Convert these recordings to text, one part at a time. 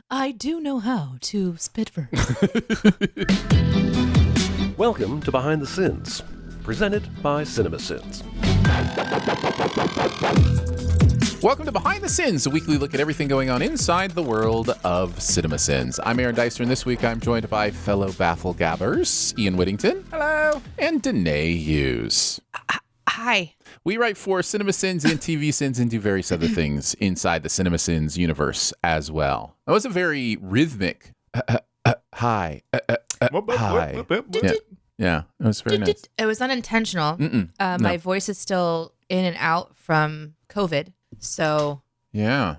I do know how to spit verse. Welcome to Behind the Sins, presented by CinemaSins. Welcome to Behind the Sins, a weekly look at everything going on inside the world of CinemaSins. I'm Aaron Deister, and this week I'm joined by fellow Bafflegabbers, Ian Whittington. Hello. And Deneé Hughes. Hi. We write for CinemaSins and TV Sins and do various other things inside the CinemaSins universe as well. That was a very rhythmic hi. Hi. Yeah, it was very nice. It was unintentional. My voice is still in and out from COVID, so yeah.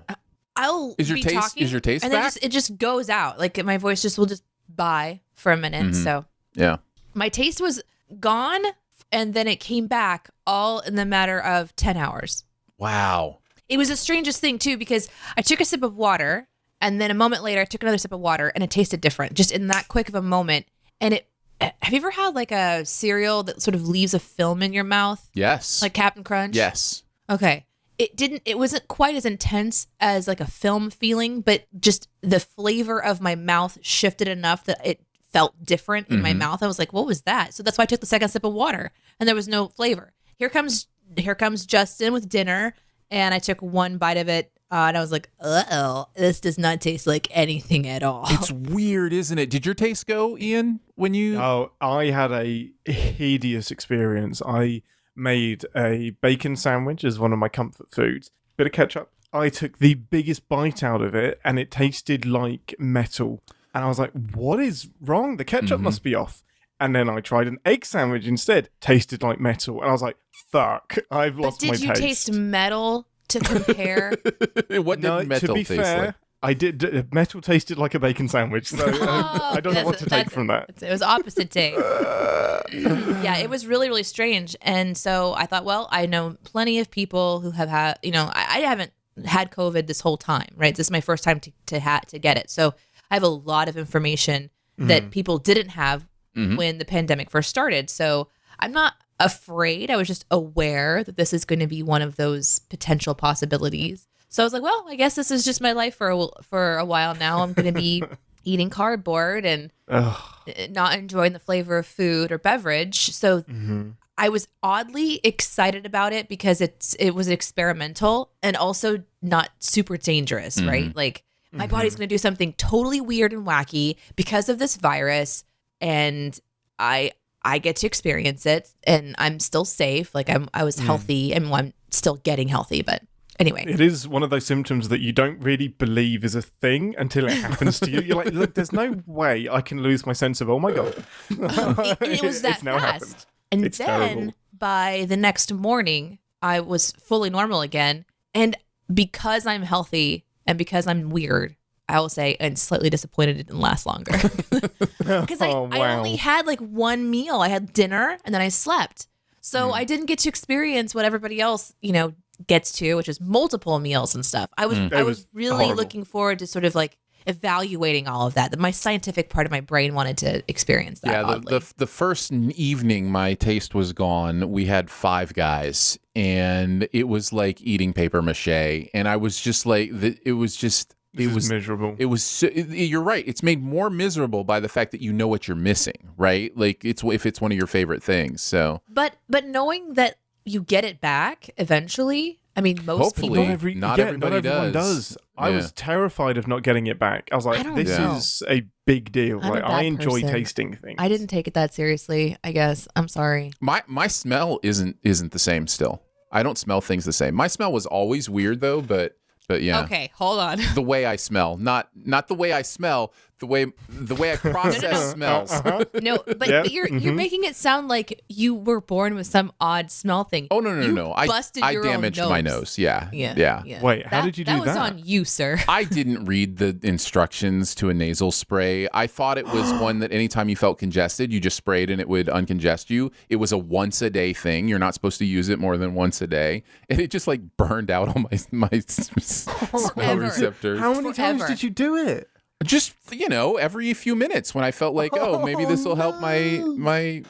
I'll Is your be taste talking, is your taste and back? then it just goes out. Like my voice just will just bye for a minute. So Yeah. my taste was gone, and then it came back all in the matter of 10 hours. Wow. It was the strangest thing too, because I took a sip of water, and then a moment later I took another sip of water, and it tasted different, just in that quick of a moment. And have you ever had like a cereal that sort of leaves a film in your mouth? Yes. Like Captain Crunch? Yes. Okay. It wasn't quite as intense as like a film feeling, but just the flavor of my mouth shifted enough that it felt different in my mouth. I was like, what was that? So that's why I took the second sip of water, and there was no flavor. Here comes Justin with dinner, and I took one bite of it, and I was like, uh-oh, this does not taste like anything at all. It's weird, isn't it? Did your taste go, Ian, when you... Oh, I had a hideous experience. I made a bacon sandwich as one of my comfort foods. Bit of ketchup. I took the biggest bite out of it, and it tasted like metal. And I was like, what is wrong? The ketchup must be off. And then I tried an egg sandwich instead. Tasted like metal. And I was like, fuck, I've lost my taste. But did you taste metal to compare? What did metal to be taste fair, like? I did. Metal tasted like a bacon sandwich. So I don't know what to take from that. It was opposite taste. Yeah, it was really, really strange. And so I thought, well, I know plenty of people who have had, I haven't had COVID this whole time, right? This is my first time to get it. So I have a lot of information that people didn't have when the pandemic first started. So I'm not afraid. I was just aware that this is going to be one of those potential possibilities. So I was like, well, I guess this is just my life for a while now. I'm going to be eating cardboard and not enjoying the flavor of food or beverage. So I was oddly excited about it because it was experimental and also not super dangerous, right? Like my body's going to do something totally weird and wacky because of this virus, and I get to experience it, and I'm still safe. Like I was healthy, and I'm still getting healthy, but anyway. It is one of those symptoms that you don't really believe is a thing until it happens to you. You're like, look, there's no way I can lose my sense of, oh my God. It was that It's now fast. happened. And It's then terrible. by the next morning, I was fully normal again. And because I'm healthy and because I'm weird, I will say, and slightly disappointed it didn't last longer. Because I only had like one meal. I had dinner and then I slept. So I didn't get to experience what everybody else, gets to, which is multiple meals and stuff. I was really horrible. looking forward to sort of like evaluating all of that. My scientific part of my brain wanted to experience that. Yeah, the first evening my taste was gone, we had Five Guys, and it was like eating paper mache, and I was just like, it was miserable. It was. You're right. It's made more miserable by the fact that you know what you're missing, right? Like if it's one of your favorite things. So, but knowing that you get it back eventually. I mean, most Hopefully. people. Not everybody everyone does. I was terrified of not getting it back. I was like, this is a big deal. I'm a Like, bad I enjoy person. tasting things. I didn't take it that seriously, I guess. I'm sorry. my smell isn't the same still. I don't smell things the same. My smell was always weird though, but yeah. Okay, hold on. The way I smell, not the way I smell, the way I process smells. No, but you're making it sound like you were born with some odd smell thing. Oh no! I busted I your own damaged nose. my nose. Yeah. Wait, how did you do that? That was on you, sir. I didn't read the instructions to a nasal spray. I thought it was one that anytime you felt congested, you just sprayed and it would uncongest you. It was a once a day thing. You're not supposed to use it more than once a day, and it just like burned out all my smell receptors. How many times did you do it? Just, every few minutes when I felt like, maybe this will help my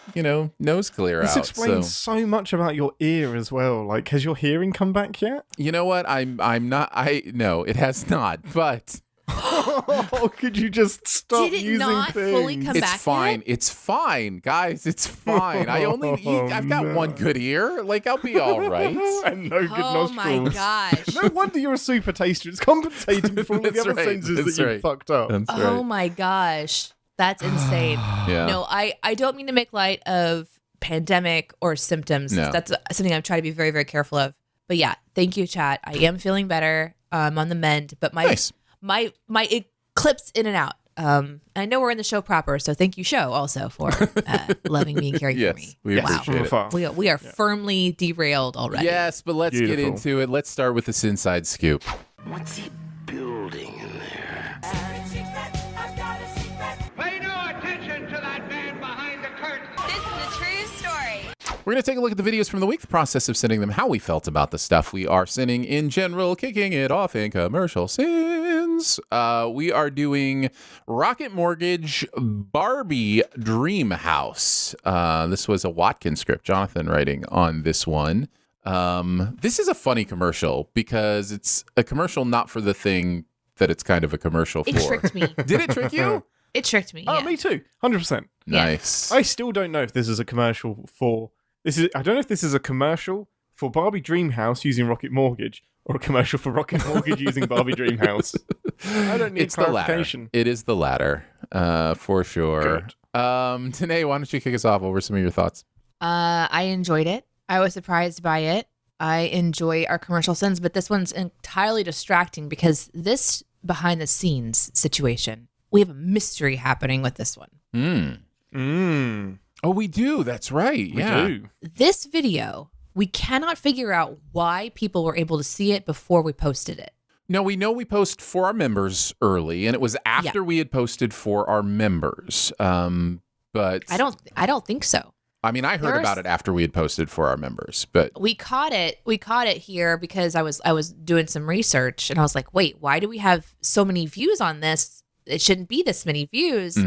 nose clear This out. explains so much about your ear as well. Like, has your hearing come back yet? You know what? No, it has not. But Oh, could you just stop Did it using not things? fully come It's back fine. yet? It's fine, guys. It's fine. I've got no. one good ear. Like, I'll be all right. And no good Oh nostrils. my gosh. No wonder you're a super taster. It's compensating for all the That's other right. senses That's that you right. fucked up. That's Oh right. my gosh. That's insane. Yeah. No, I don't mean to make light of pandemic or symptoms. No. That's something I'm trying to be very, very careful of. But yeah, thank you, chat. I am feeling better. I'm on the mend. But Nice. my it clips in and out. And I know we're in the show proper, so thank you, show, also for loving me and caring for Yes, me. we Yes, appreciate from it. afar. We are firmly derailed already. Yes, but let's get Beautiful. into it. Let's start with the SinSide Scoop. What's he building in there? Pay no attention to that man behind the curtain. This is a true story. We're going to take a look at the videos from the week, the process of sending them, how we felt about the stuff we are sending in general, kicking it off in commercial sins. We are doing Rocket Mortgage Barbie Dreamhouse. This was a Walken script, Jonathan writing on this one. This is a funny commercial because it's a commercial not for the thing that it's kind of a commercial It for. tricked me. Did it trick you? It tricked me. Oh, Yeah. me too. 100%. Yeah. Nice. I still don't know if this is a commercial for... I don't know if this is a commercial for Barbie Dreamhouse using Rocket Mortgage or a commercial for Rocket Mortgage using Barbie Dreamhouse. I don't need It's the latter. clarification. It is the latter, for sure. Good. Deneé, why don't you kick us off? What were some of your thoughts? I enjoyed it. I was surprised by it. I enjoy our commercial sins, but this one's entirely distracting because this behind the scenes situation, we have a mystery happening with this one. Oh, we do. That's right. We Yeah. do. This video, we cannot figure out why people were able to see it before we posted it. No, we know we post for our members early, and it was after we had posted for our members. But I don't think so. I mean, I heard There's- about it after we had posted for our members, but We caught it here because I was doing some research and I was like, wait, why do we have so many views on this? It shouldn't be this many views.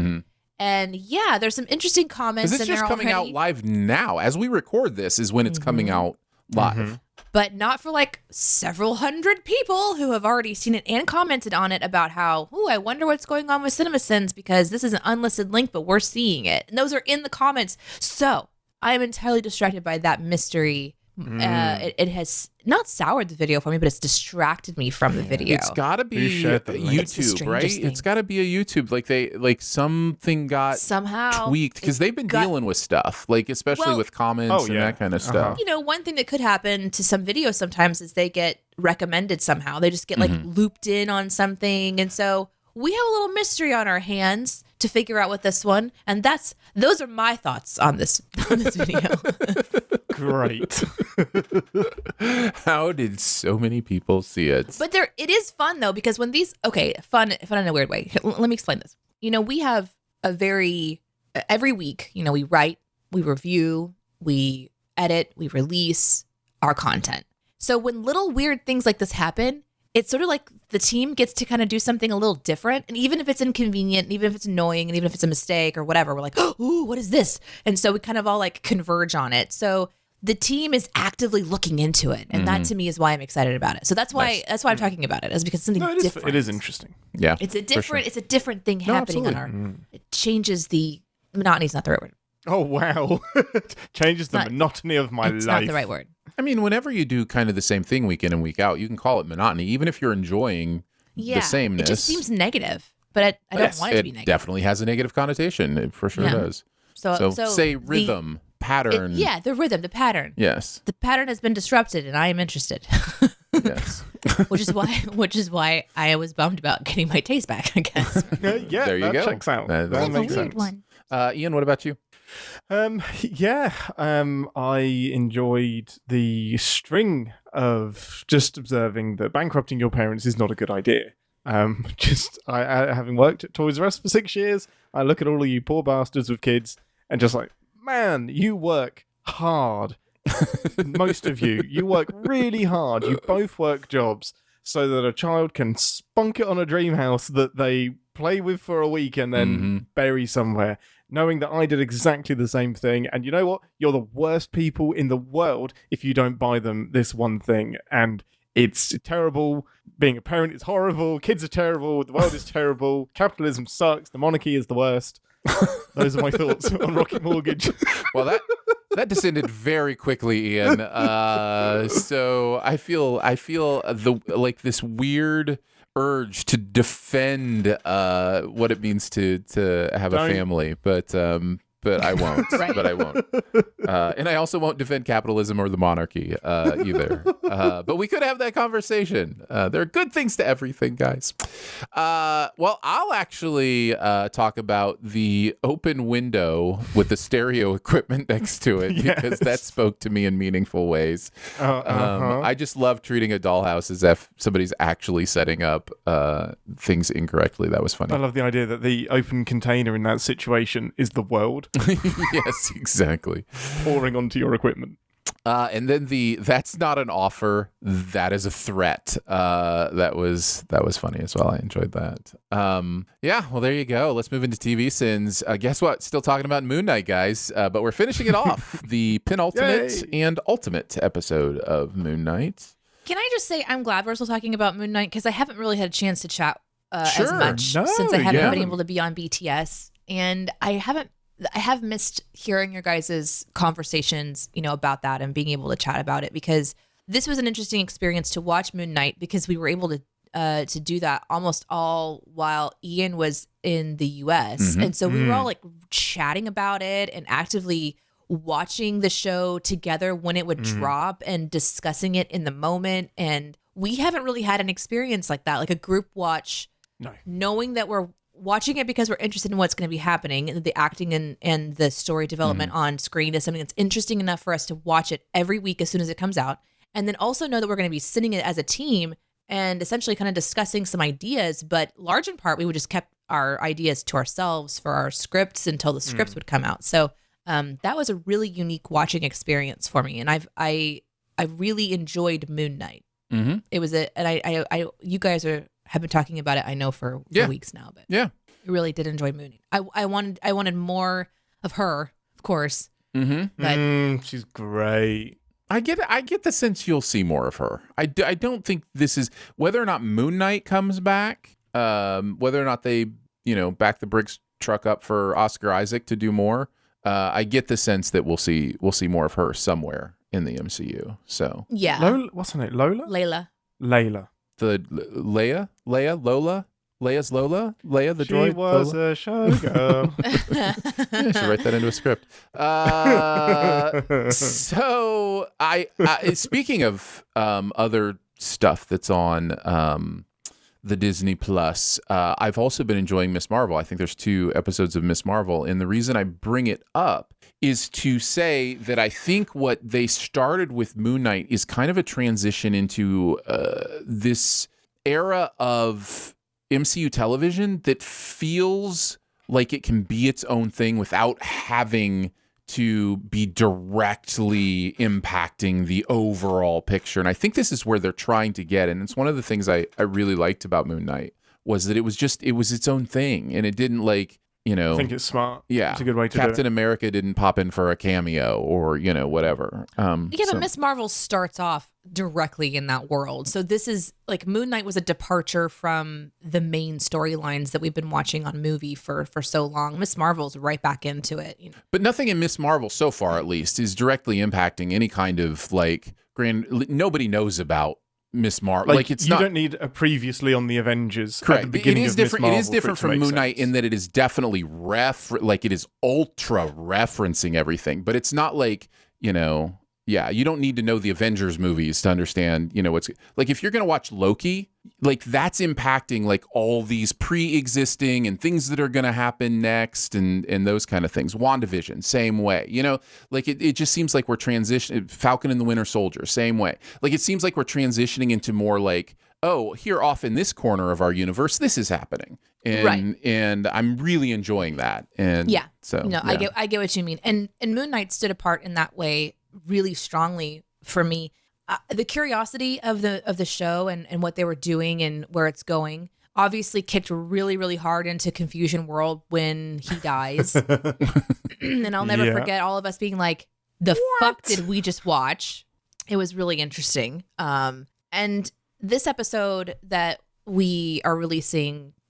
And yeah, there's some interesting comments. because it's in just there coming out already, live now. As we record this is when it's coming out live. but not for like several hundred people who have already seen it and commented on it about how, ooh, I wonder what's going on with CinemaSins because this is an unlisted link, but we're seeing it. And those are in the comments. So I am entirely distracted by that mystery. It has not soured the video for me, but it's distracted me from the video. It's got to Who be shared the link? It's the YouTube, right? strangest thing. It's got to be a YouTube. Like something got Somehow tweaked because they've been got- dealing with stuff, like especially Well- with comments Oh, and yeah. that kind of stuff. You know, one thing that could happen to some videos sometimes is they get recommended somehow. They just get like looped in on something. And so we have a little mystery on our hands to figure out with this one. And those are my thoughts on this video. Great. How did so many people see it? But it is fun though, because when these, fun in a weird way. Let me explain this. You know, we have every week, you know, we write, we review, we edit, we release our content. So when little weird things like this happen, it's sort of like the team gets to kind of do something a little different. And even if it's inconvenient, and even if it's annoying, and even if it's a mistake or whatever, we're like, ooh, what is this? And so we kind of all like converge on it. So the team is actively looking into it. And that to me is why I'm excited about it. So that's why I'm talking about it, is because it's something No, it is, different. it is interesting. Yeah, It's a different thing happening on our. It changes the monotony. Is not the right word. Oh, wow. Changes the Not- monotony of my It's life. not the right word. I mean, whenever you do kind of the same thing week in and week out, you can call it monotony, even if you're enjoying Yeah, the sameness. it just seems negative, but I don't Yes, want it to be negative. definitely has a negative connotation. It for sure Yeah. does. So say rhythm, pattern. the rhythm, the pattern. Yes. The pattern has been disrupted, and I am interested. Yes. which is why I was bummed about getting my taste back, I guess. Yeah, There you that go. checks out. That That is makes a weird sense. Ian, what about you? I enjoyed the string of just observing that bankrupting your parents is not a good idea. Having worked at Toys R Us for 6 years, I look at all of you poor bastards with kids and just like, man, you work hard. Most of you work really hard. You both work jobs so that a child can spunk it on a dream house that they play with for a week and then bury somewhere. Knowing that I did exactly the same thing. And you know what? You're the worst people in the world if you don't buy them this one thing. And It's terrible. Being a parent is horrible. Kids are terrible. The world is terrible. Capitalism sucks. The monarchy is the worst. Those are my thoughts on Rocket Mortgage. Well, that descended very quickly, Ian. So I feel this weird urge to defend what it means to have a family, but I won't. Right. But I won't. And I also won't defend capitalism or the monarchy either. But we could have that conversation. There are good things to everything, guys. Well, I'll actually talk about the open window with the stereo equipment next to it because that spoke to me in meaningful ways. I just love treating a dollhouse as if somebody's actually setting up things incorrectly. That was funny. I love the idea that the open container in that situation is the world. Yes, exactly. Pouring onto your equipment. And then that's not an offer, that is a threat. That was funny as well. I enjoyed that. Yeah, well, there you go. Let's move into TV sins. Guess what? Still talking about Moon Knight, guys. But we're finishing it off. The penultimate and ultimate episode of Moon Knight. Can I just say I'm glad we're still talking about Moon Knight because I haven't really had a chance to chat as much since I haven't been able to be on BTS, and I have missed hearing your guys' conversations, about that and being able to chat about it, because this was an interesting experience to watch Moon Knight because we were able to do that almost all while Ian was in the US. And so we were all like chatting about it and actively watching the show together when it would drop and discussing it in the moment. And we haven't really had an experience like that, like a group watch, knowing that we're watching it because we're interested in what's going to be happening, and the acting and the story development on screen is something that's interesting enough for us to watch it every week as soon as it comes out. And then also know that we're going to be sitting it as a team and essentially kind of discussing some ideas, but large in part, we would just kept our ideas to ourselves for our scripts until the scripts would come out. So that was a really unique watching experience for me. And I really enjoyed Moon Knight. It was you guys have been talking about it, I know, for weeks now, but I really did enjoy Moon Knight. I wanted more of her, of course. But she's great. I get the sense you'll see more of her. I don't think this is, whether or not Moon Knight comes back, whether or not they, back the Briggs truck up for Oscar Isaac to do more. I get the sense that we'll see more of her somewhere in the MCU. So yeah, Lola, what's her name? Lola? Layla. The Leia, Leia's Lola, Leia the droid. She was Lola? a showgirl. I should write that into a script. So I speaking of other stuff that's on the Disney Plus, I've also been enjoying Miss Marvel. I think there's 2 episodes of Miss Marvel, and the reason I bring it up is to say that I think what they started with Moon Knight is kind of a transition into this era of MCU television that feels like it can be its own thing without having to be directly impacting the overall picture. And I think this is where they're trying to get. And it's one of the things I really liked about Moon Knight was that it was its own thing. And it didn't I think it's smart. Yeah. It's a good way to do Captain it. America didn't pop in for a cameo or, whatever. But Miss Marvel starts off directly in that world. So this is like Moon Knight was a departure from the main storylines that we've been watching on movie for so long. Miss Marvel's right back into it. But nothing in Miss Marvel so far, at least, is directly impacting any kind of nobody knows about Miss Marvel. It's you not. don't need a previously on the Avengers. Correct. At the beginning it is of Miss different. Marvel It is different from Moon Knight in that it is definitely it is ultra referencing everything, but it's not you don't need to know the Avengers movies to understand, what's if you're going to watch Loki, that's impacting all these pre-existing and things that are going to happen next and those kind of things. WandaVision, same way, it just seems like we're transitioning. Falcon and the Winter Soldier, same way. It seems like we're transitioning into more here off in this corner of our universe, this is happening. And I'm really enjoying that. And I get what you mean. And Moon Knight stood apart in that way really strongly for me. The curiosity of the show and what they were doing and where it's going obviously kicked really, really hard into Confusion World when he dies. And I'll never forget all of us being like, the fuck did we just watch? It was really interesting. And this episode that we released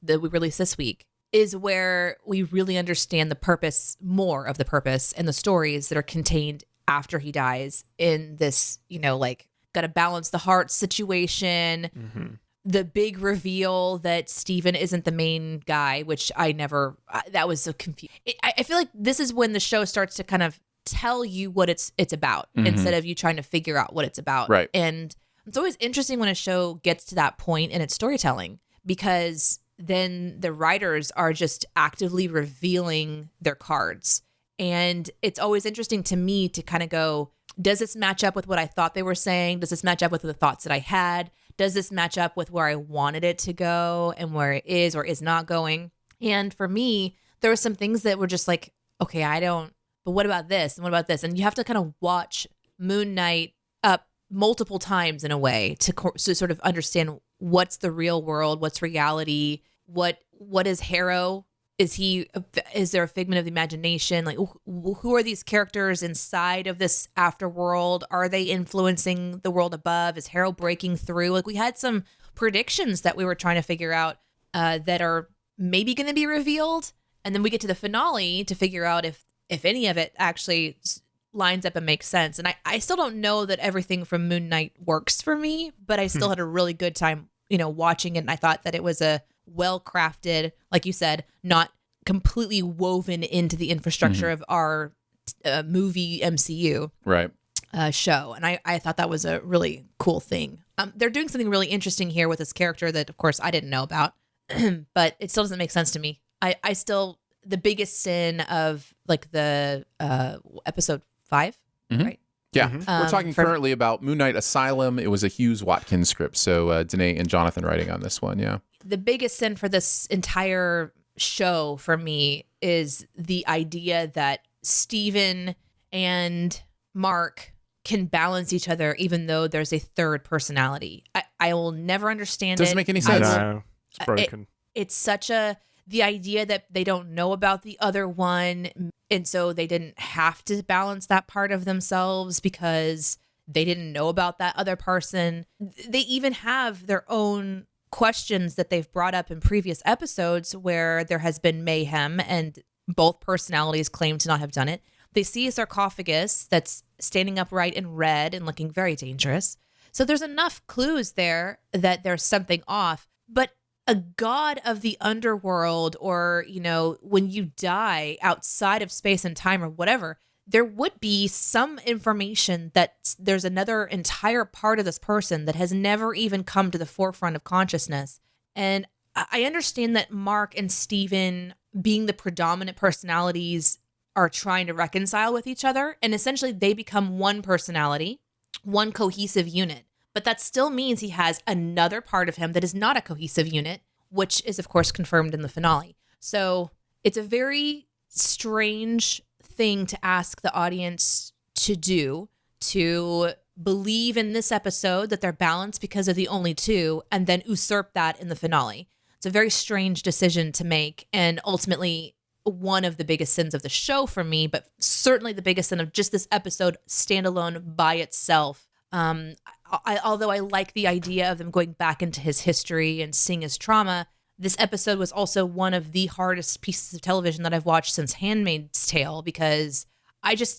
this week is where we really understand the purpose, more of the purpose and the stories that are contained after he dies in this, like, gotta balance the heart situation. Mm-hmm. The big reveal that Steven isn't the main guy, which that was so confusing. I feel like this is when the show starts to kind of tell you what it's about instead of you trying to figure out what it's about. Right. And it's always interesting when a show gets to that point in its storytelling, because then the writers are just actively revealing their cards. And it's always interesting to me to kind of go, does this match up with what I thought they were saying? Does this match up with the thoughts that I had? Does this match up with where I wanted it to go and where it is or is not going? And for me, there were some things that were just like, okay, but what about this? And what about this? And you have to kind of watch Moon Knight up multiple times in a way to sort of understand what's the real world, what's reality, what is Harrow? Is there a figment of the imagination? Like, who are these characters inside of this afterworld? Are they influencing the world above? Is Harrow breaking through? Like, we had some predictions that we were trying to figure out that are maybe going to be revealed. And then we get to the finale to figure out if any of it actually lines up and makes sense. And I still don't know that everything from Moon Knight works for me, but I still had a really good time, watching it. And I thought that it was a well-crafted, like you said, not completely woven into the infrastructure of our movie MCU Right. Show. And I thought that was a really cool thing. They're doing something really interesting here with this character that, of course, I didn't know about, but it still doesn't make sense to me. I still, the biggest sin of like the episode 5, right? Yeah. We're talking currently about Moon Knight Asylum. It was a Hughes Watkins script. So Deneé and Jonathan writing on this one. Yeah. The biggest sin for this entire show for me is the idea that Steven and Mark can balance each other even though there's a third personality. I will never understand it. Doesn't make any sense. No, it's broken. It's such the idea that they don't know about the other one, and so they didn't have to balance that part of themselves because they didn't know about that other person. They even have their own questions that they've brought up in previous episodes where there has been mayhem and both personalities claim to not have done it. They see a sarcophagus that's standing upright in red and looking very dangerous. So there's enough clues there that there's something off. But a god of the underworld, or, when you die outside of space and time or whatever, there would be some information that there's another entire part of this person that has never even come to the forefront of consciousness. And I understand that Mark and Steven, being the predominant personalities, are trying to reconcile with each other. And essentially they become one personality, one cohesive unit. But that still means he has another part of him that is not a cohesive unit, which is, of course, confirmed in the finale. So it's a very strange thing to ask the audience to do, to believe in this episode that they're balanced because of the only two, and then usurp that in the finale. It's a very strange decision to make, and ultimately one of the biggest sins of the show for me, but certainly the biggest sin of just this episode standalone by itself. Although I like the idea of them going back into his history and seeing his trauma, this episode was also one of the hardest pieces of television that I've watched since Handmaid's Tale, because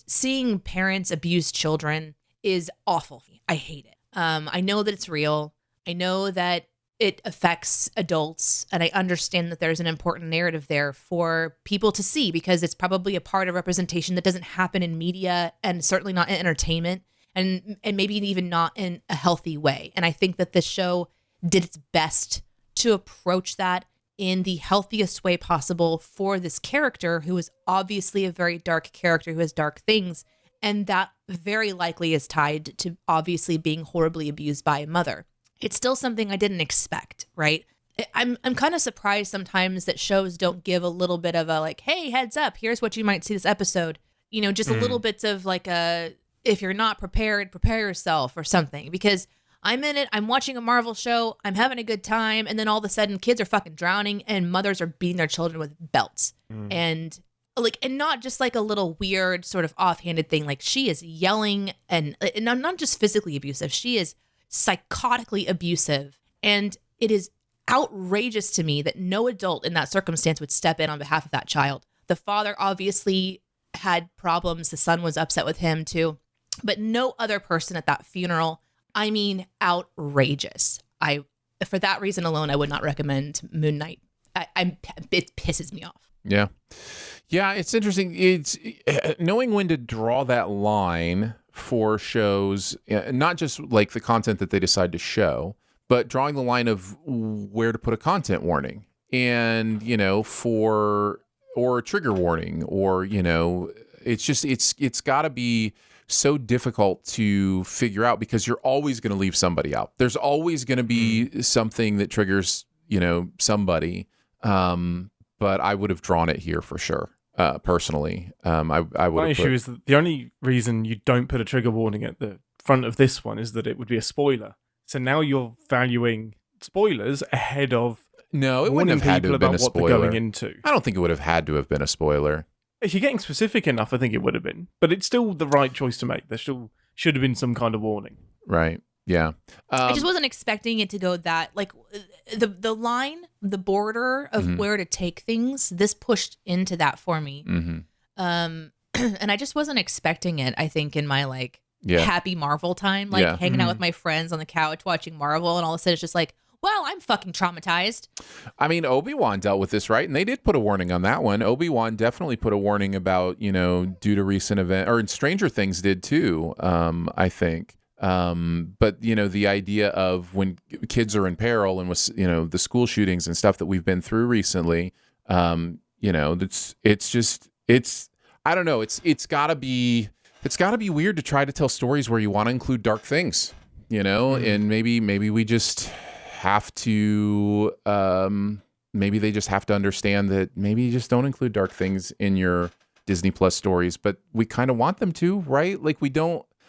seeing parents abuse children is awful. I hate it. I know that it's real. I know that it affects adults, and I understand that there's an important narrative there for people to see, because it's probably a part of representation that doesn't happen in media, and certainly not in entertainment, and maybe even not in a healthy way. And I think that this show did its best to approach that in the healthiest way possible for this character, who is obviously a very dark character who has dark things, and that very likely is tied to obviously being horribly abused by a mother. It's still something I didn't expect, right? I'm kind of surprised sometimes that shows don't give a little bit of a like, hey, heads up, here's what you might see this episode. Just a little bits of like if you're not prepared, prepare yourself or something. Because I'm in it, I'm watching a Marvel show, I'm having a good time, and then all of a sudden kids are fucking drowning and mothers are beating their children with belts. And not just like a little weird sort of offhanded thing. Like, she is yelling and not just physically abusive. She is psychotically abusive. And it is outrageous to me that no adult in that circumstance would step in on behalf of that child. The father obviously had problems. The son was upset with him too, but no other person at that funeral. I mean, outrageous. For that reason alone, I would not recommend Moon Knight. It pisses me off. Yeah. Yeah, it's interesting. It's knowing when to draw that line for shows, not just like the content that they decide to show, but drawing the line of where to put a content warning and, or a trigger warning, or, it's got to be so difficult to figure out because you're always going to leave somebody out. There's always going to be something that triggers, somebody. But I would have drawn it here for sure. Personally, I would. My issue is that the only reason you don't put a trigger warning at the front of this one is that it would be a spoiler. So now you're valuing spoilers ahead of it wouldn't have had to have been a spoiler. What they're going into. I don't think it would have had to have been a spoiler. If you're getting specific enough, I think it would have been. But it's still the right choice to make. There still should have been some kind of warning. Right. Yeah. I just wasn't expecting it to go that, like, the line, the border of where to take things, this pushed into that for me. Mm-hmm. And I just wasn't expecting it, I think, in my, happy Marvel time, hanging out with my friends on the couch watching Marvel, and all of a sudden it's just like, well, I'm fucking traumatized. I mean, Obi-Wan dealt with this, right? And they did put a warning on that one. Obi-Wan definitely put a warning about, due to recent event, or Stranger Things did too, I think. But the idea of when kids are in peril and with the school shootings and stuff that we've been through recently, it's I don't know, it's gotta be weird to try to tell stories where you want to include dark things, and maybe we just have to maybe they just have to understand that maybe you just don't include dark things in your Disney Plus stories, but we kind of want them to, right? Like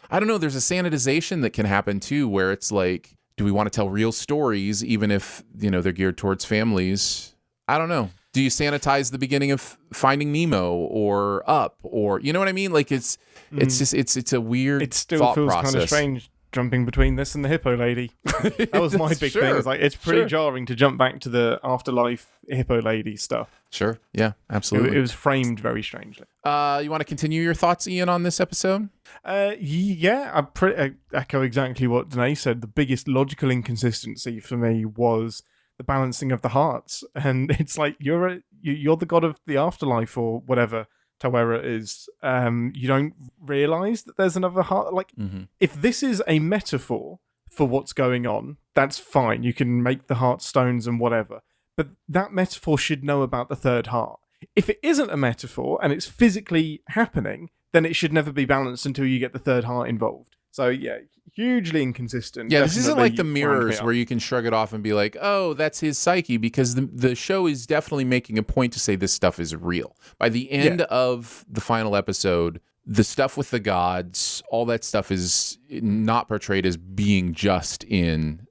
I don't know, there's a sanitization that can happen too, where it's like, do we want to tell real stories, even if, they're geared towards families? I don't know. Do you sanitize the beginning of Finding Nemo or Up, or, you know what I mean? Like it's just, it's a weird It still thought feels process. Kind of strange jumping between this and the Hippo Lady. That was my big thing. It's like, it's pretty jarring to jump back to the Afterlife Hippo Lady stuff. Sure. Yeah, absolutely. It was framed very strangely. You want to continue your thoughts, Ian, on this episode? Yeah, I echo exactly what Deneé said. The biggest logical inconsistency for me was the balancing of the hearts. And it's like, you're the god of the afterlife or whatever Tawera is. You don't realize that there's another heart. Like, if this is a metaphor for what's going on, that's fine. You can make the heart stones and whatever. But that metaphor should know about the third heart. If it isn't a metaphor and it's physically happening, then it should never be balanced until you get the third heart involved. So, yeah, hugely inconsistent. Yeah, this isn't like the mirrors where you can shrug it off and be like, oh, that's his psyche, because the show is definitely making a point to say this stuff is real. By the end of the final episode, the stuff with the gods, all that stuff is not portrayed as being just in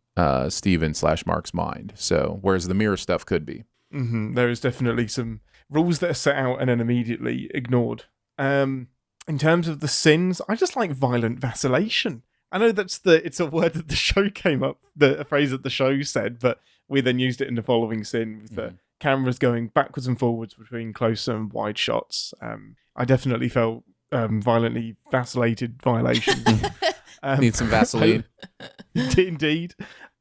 Steven/Mark's mind. So, whereas the mirror stuff could be. There is definitely some rules that are set out and then immediately ignored. In terms of the sins, I just like violent vacillation. I know it's a word that the show came up, a phrase that the show said, but we then used it in the following sin with the cameras going backwards and forwards between close and wide shots. I definitely felt violently vacillated violation. Need some Vaseline. Indeed.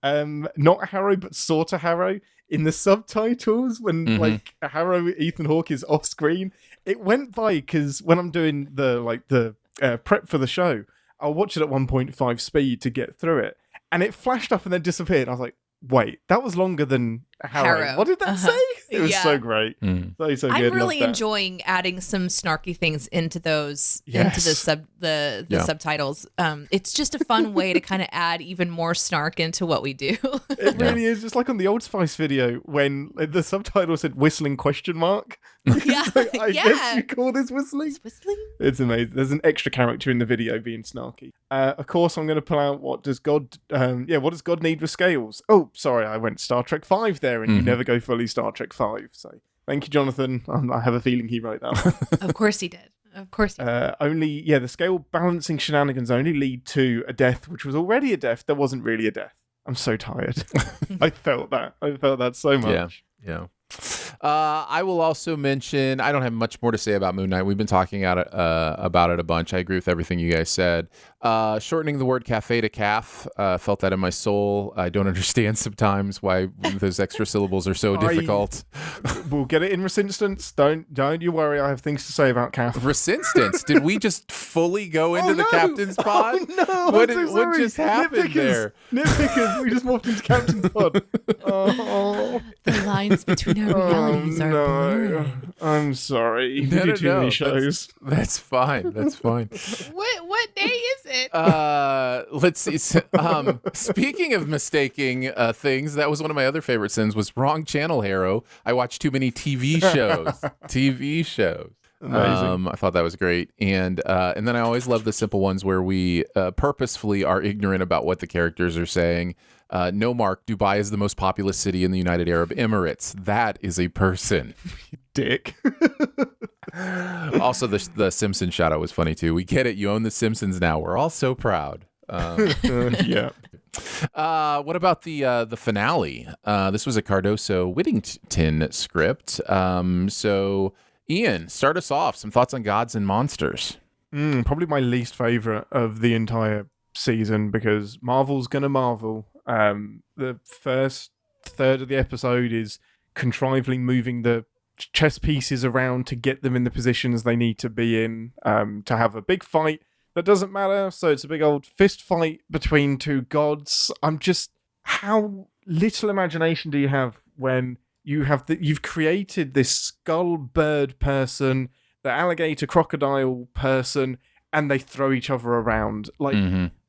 Not Harrow, but sort of Harrow. In the subtitles, when like Harrow Ethan Hawke is off screen, it went by because when I'm doing the prep for the show, I'll watch it at 1.5 speed to get through it, and it flashed up and then disappeared. I was like, wait, that was longer than Harrow. What did that say? It was so great. So good. I'm really enjoying adding some snarky things into those into the subtitles. It's just a fun way to kind of add even more snark into what we do. It really is. Just like on the Old Spice video when the subtitle said whistling ? Yeah, I guess you call this whistling. It's amazing. There's an extra character in the video being snarky. Of course, I'm going to pull out what does God need with scales? Oh, sorry, I went Star Trek 5 there, and you never go fully Star Trek 5. So thank you, Jonathan. I have a feeling he wrote that one. Of course he did. Of course. The scale balancing shenanigans only lead to a death, which was already a death that wasn't really a death. I'm so tired. I felt that so much. Yeah. I will also mention, I don't have much more to say about Moon Knight. We've been talking about it a bunch. I agree with everything you guys said. Shortening the word cafe to calf, felt that in my soul. I don't understand sometimes why those extra syllables are so difficult. We'll get it in Resistance. Don't you worry. I have things to say about calf. Resistance? Did we just fully go into the captain's pod? Oh, no. What just happened there? Nitpickers. We just morphed into captain's pod. Oh. The lines between our realities are blurring. I'm sorry. We No, do too many shows. That's fine. That's fine. What day is it? Let's see. Speaking of mistaking things, that was one of my other favorite sins. Was wrong channel, Harrow. I watched too many TV shows. Amazing. I thought that was great, and then I always love the simple ones where we purposefully are ignorant about what the characters are saying. No, Mark, Dubai is the most populous city in the United Arab Emirates. That is a person. Dick. Also, the Simpsons shout out was funny too. We get it. You own the Simpsons now. We're all so proud. Yeah. What about the finale? This was a Cardoso Whittington script. So, Ian, start us off. Some thoughts on Gods and Monsters. Probably my least favorite of the entire season because Marvel's gonna marvel. The first third of the episode is contrively moving the chess pieces around to get them in the positions they need to be in to have a big fight that doesn't matter. So it's a big old fist fight between two gods. How little imagination do you have when you've created this skull bird person, the alligator crocodile person, and they throw each other around.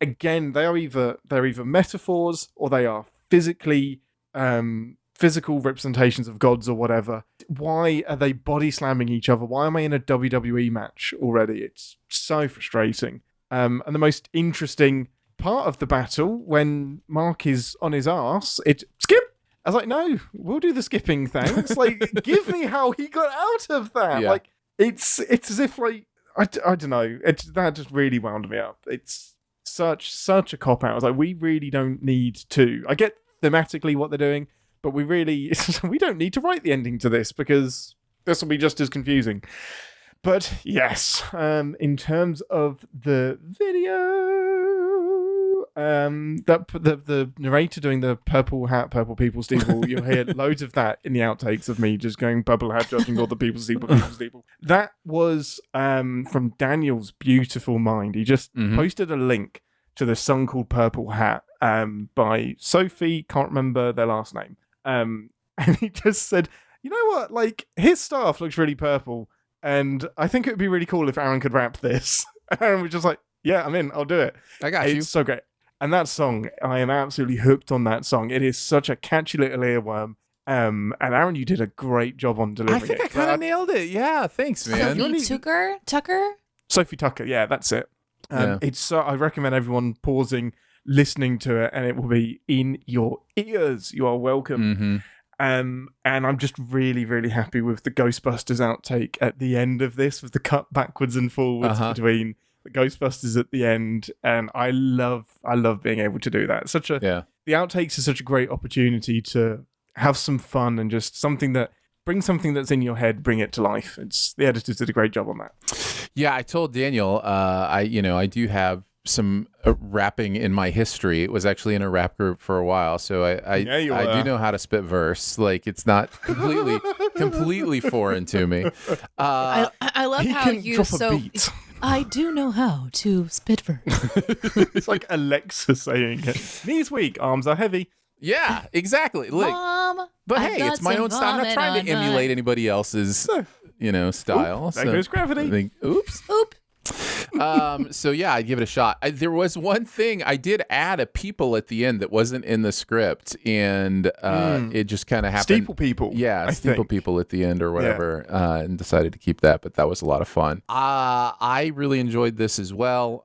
Again, they're either metaphors or they are physical representations of gods or whatever. Why are they body slamming each other? Why am I in a WWE match already? It's so frustrating. And the most interesting part of the battle, when Mark is on his arse, skip! I was like, no, we'll do the skipping, thanks. Give me how he got out of that. Yeah. It's as if, I don't know. That just really wound me up. It's such a cop-out. I was like, we really don't need to. I get thematically what they're doing, but we don't need to write the ending to this because this will be just as confusing. But yes, in terms of the video, the narrator doing the purple hat, purple people steeple, you'll hear loads of that in the outtakes of me just going purple hat, judging all the people steeple. That was from Daniel's beautiful mind. He just posted a link to the song called Purple Hat by Sophie, can't remember their last name. And he just said, you know what, his staff looks really purple, and I think it would be really cool if Aaron could rap this. And we're just like, yeah, I'm in, I'll do it. I got you. It's so great. And that song, I am absolutely hooked on that song. It is such a catchy little earworm. And Aaron, you did a great job on delivering it. I think I kind of nailed it. Yeah, thanks, man. Sophie Tucker? Sophie Tucker, yeah, that's it. It's I recommend everyone pausing, listening to it, and it will be in your ears. You are welcome. And I'm just really, really happy with the Ghostbusters outtake at the end of this, with the cut backwards and forwards between the Ghostbusters at the end. And I love being able to do that. The outtakes are such a great opportunity to have some fun and just bring something that's in your head, bring it to life. The editors did a great job on that. Yeah, I told Daniel, I do have some rapping in my history. It was actually in a rap group for a while, so I do know how to spit verse. It's not completely foreign to me. I love how you beat. I do know how to spit verse. It's like Alexa saying it. Knees weak, arms are heavy. Yeah, exactly. Mom, but hey, it's my own style. I'm not trying to emulate anybody else's, style. There goes gravity. Oops. So yeah, I'd give it a shot. There was one thing I did add a people at the end that wasn't in the script, and it just kind of happened. Steeple people. Yeah, I steeple think. people at the end or whatever, and decided to keep that. But that was a lot of fun. I really enjoyed this as well.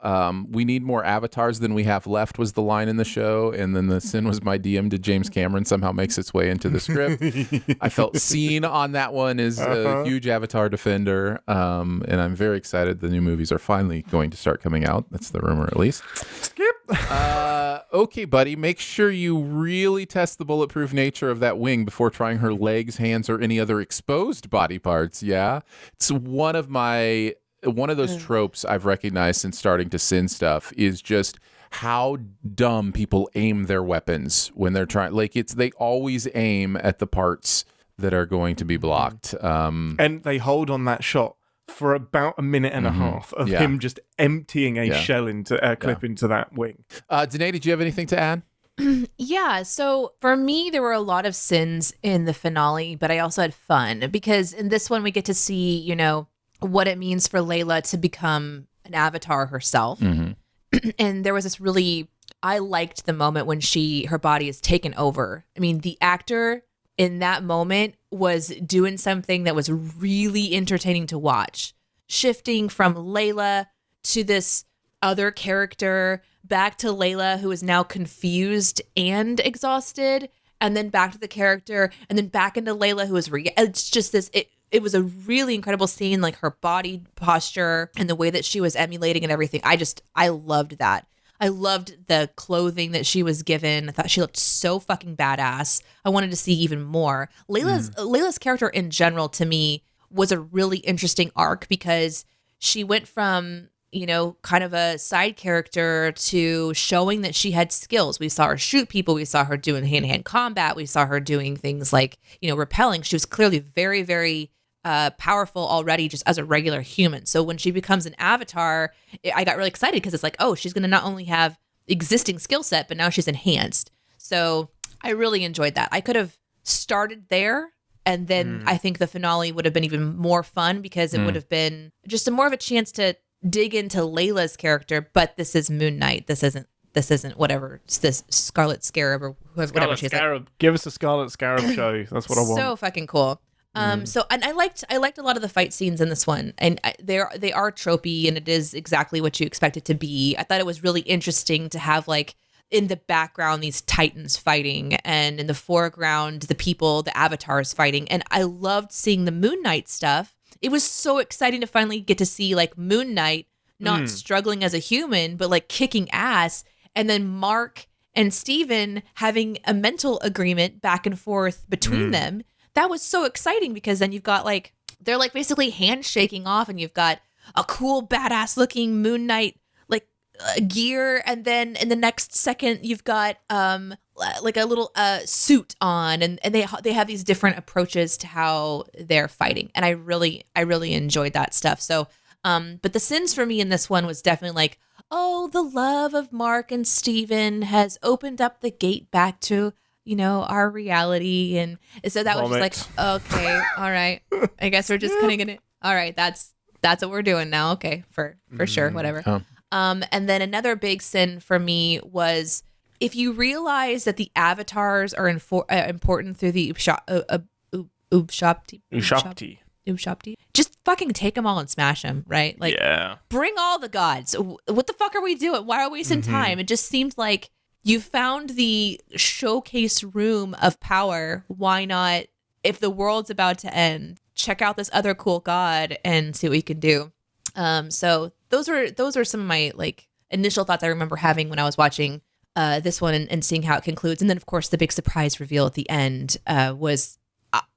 We need more avatars than we have left was the line in the show, and then the sin was my DM to James Cameron somehow makes its way into the script. I felt seen on that one as a huge Avatar defender, and I'm very excited the new movies are finally going to start coming out. That's the rumor, at least. Skip. Okay, buddy, make sure you really test the bulletproof nature of that wing before trying her legs, hands, or any other exposed body parts. Yeah, it's one of those tropes I've recognized since starting to sin stuff is just how dumb people aim their weapons when they're trying. Like they always aim at the parts that are going to be blocked. And they hold on that shot for about a minute and a half of him just emptying a shell into a clip into that wing. Deneé, did you have anything to add? Yeah, so for me, there were a lot of sins in the finale, but I also had fun because in this one, we get to see, you know, what it means for Layla to become an avatar herself. And there was this I liked the moment when her body is taken over. I mean, the actor in that moment was doing something that was really entertaining to watch. Shifting from Layla to this other character, back to Layla, who is now confused and exhausted, and then back to the character, and then back into Layla, who is it's just this. It was a really incredible scene, like her body posture and the way that she was emulating and everything. I loved that. I loved the clothing that she was given. I thought she looked so fucking badass. I wanted to see even more. Layla's character in general, to me, was a really interesting arc because she went from, you know, kind of a side character to showing that she had skills. We saw her shoot people. We saw her doing hand-to-hand combat. We saw her doing things like, you know, rappelling. She was clearly very, very powerful already just as a regular human. So when she becomes an avatar, I got really excited because it's like, oh, she's going to not only have existing skill set, but now she's enhanced. So I really enjoyed that. I could have started there, and then I think the finale would have been even more fun because it would have been just more of a chance to dig into Layla's character. But this is Moon Knight. This isn't whatever. It's this Scarlet Scarab or whatever she's Scarab. Like. Give us a Scarlet Scarab show. That's what I want. So fucking cool. So and I liked a lot of the fight scenes in this one, and they are tropey, and it is exactly what you expect it to be. I thought it was really interesting to have like in the background these titans fighting, and in the foreground the avatars fighting, and I loved seeing the Moon Knight stuff. It was so exciting to finally get to see like Moon Knight not struggling as a human, but like kicking ass, and then Mark and Steven having a mental agreement back and forth between them. That was so exciting because then you've got like, they're like basically handshaking off, and you've got a cool badass looking Moon Knight like gear. And then in the next second you've got like a little suit on, and they have these different approaches to how they're fighting. And I really enjoyed that stuff. So, but the sins for me in this one was definitely like, oh, the love of Mark and Steven has opened up the gate back to, you know, our reality. And so that was just like, okay, all right. I guess we're just kind of gonna, all right, that's what we're doing now. Okay, for sure, whatever. And then another big sin for me was if you realize that the avatars are important through the Ubshapti, just fucking take them all and smash them, right? Like, bring all the gods. What the fuck are we doing? Why are we wasting time? It just seemed like you found the showcase room of power. Why not, if the world's about to end, check out this other cool god and see what you can do. So those are some of my like initial thoughts I remember having when I was watching this one and seeing how it concludes. And then of course the big surprise reveal at the end was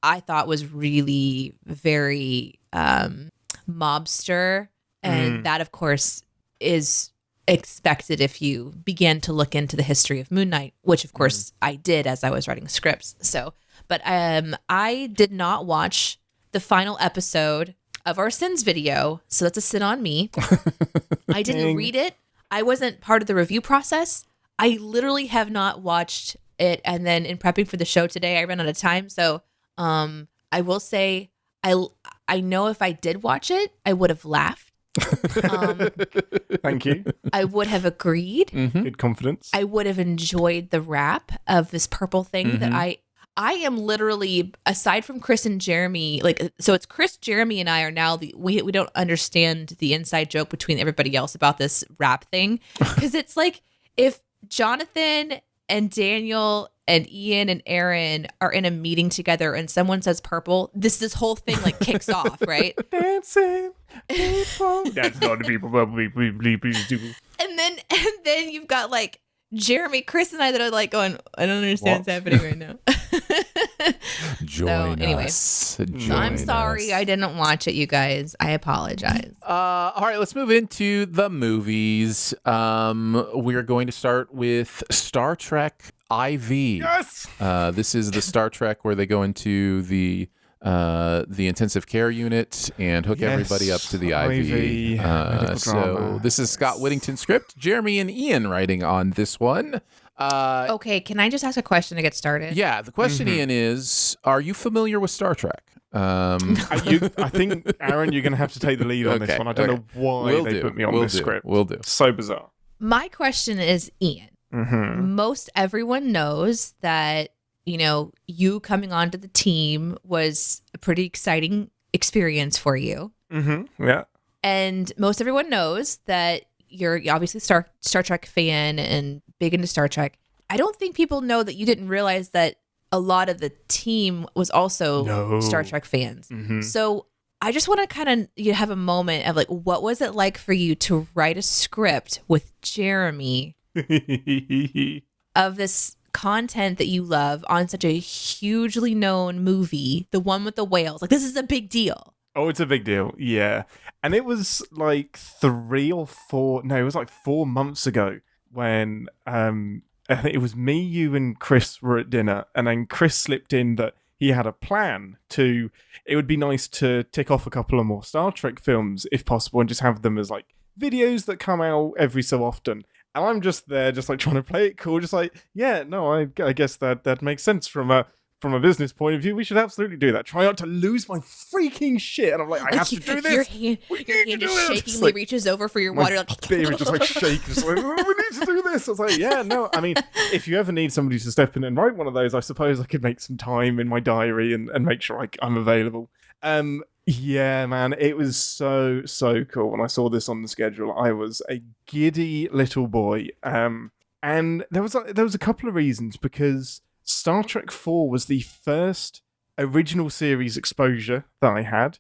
I thought was really very mobster, and that of course is expected if you begin to look into the history of Moon Knight, which of course I did as I was writing scripts. So, but I did not watch the final episode of our sins video, so that's a sin on me. I didn't read it. I wasn't part of the review process. I literally have not watched it, and then in prepping for the show today, I ran out of time. So I will say I know if I did watch it, I would have laughed Thank you. I would have agreed. Good confidence. I would have enjoyed the wrap of this purple thing that I am literally, aside from Chris and Jeremy, like, so it's Chris, Jeremy, and I are now we don't understand the inside joke between everybody else about this wrap thing. Because it's like, if Jonathan and Daniel and Ian and Aaron are in a meeting together and someone says purple, this whole thing like kicks off, right? Dancing people. That's not the people. Please do. And then you've got like Jeremy, Chris, and I that are like going, I don't understand what's happening right now. Join anyway, us. I'm sorry I didn't watch it, you guys. I apologize. All right, let's move into the movies. We're going to start with Star Trek IV. Yes. This is the Star Trek where they go into the intensive care unit and hook everybody up to the IV. So this is Scott Whittington's script. Jeremy and Ian writing on this one. Okay, can I just ask a question to get started? Yeah, the question, Ian, is: are you familiar with Star Trek? I think, Aaron, you're going to have to take the lead on this one. I don't know why they put me on this script. Will do. So bizarre. My question is, Ian. Most everyone knows that, you know, you coming onto the team was a pretty exciting experience for you. Yeah. And most everyone knows that you're obviously Star Trek fan and big into Star Trek. I don't think people know that you didn't realize that a lot of the team was also Star Trek fans. So I just want to kind of have a moment of like, what was it like for you to write a script with Jeremy of this content that you love on such a hugely known movie, the one with the whales? Like, this is a big deal. Oh, it's a big deal. Yeah. And it was like 4 months ago when I think it was me, you, and Chris were at dinner, and then Chris slipped in that he had a plan it would be nice to tick off a couple of more Star Trek films if possible and just have them as like videos that come out every so often. And I'm just there, just like trying to play it cool, just like, yeah, no, I guess that makes sense from a business point of view. We should absolutely do that. Try not to lose my freaking shit. And I'm like, I have to do this. Your hand just shakingly reaches over for your water. Like, baby just like shake, just like, oh, we need to do this. I was like, yeah, no. I mean, if you ever need somebody to step in and write one of those, I suppose I could make some time in my diary and make sure I'm available. Yeah, man, it was so cool. When I saw this on the schedule, I was a giddy little boy. And there was a couple of reasons, because Star Trek 4 was the first original series exposure that I had.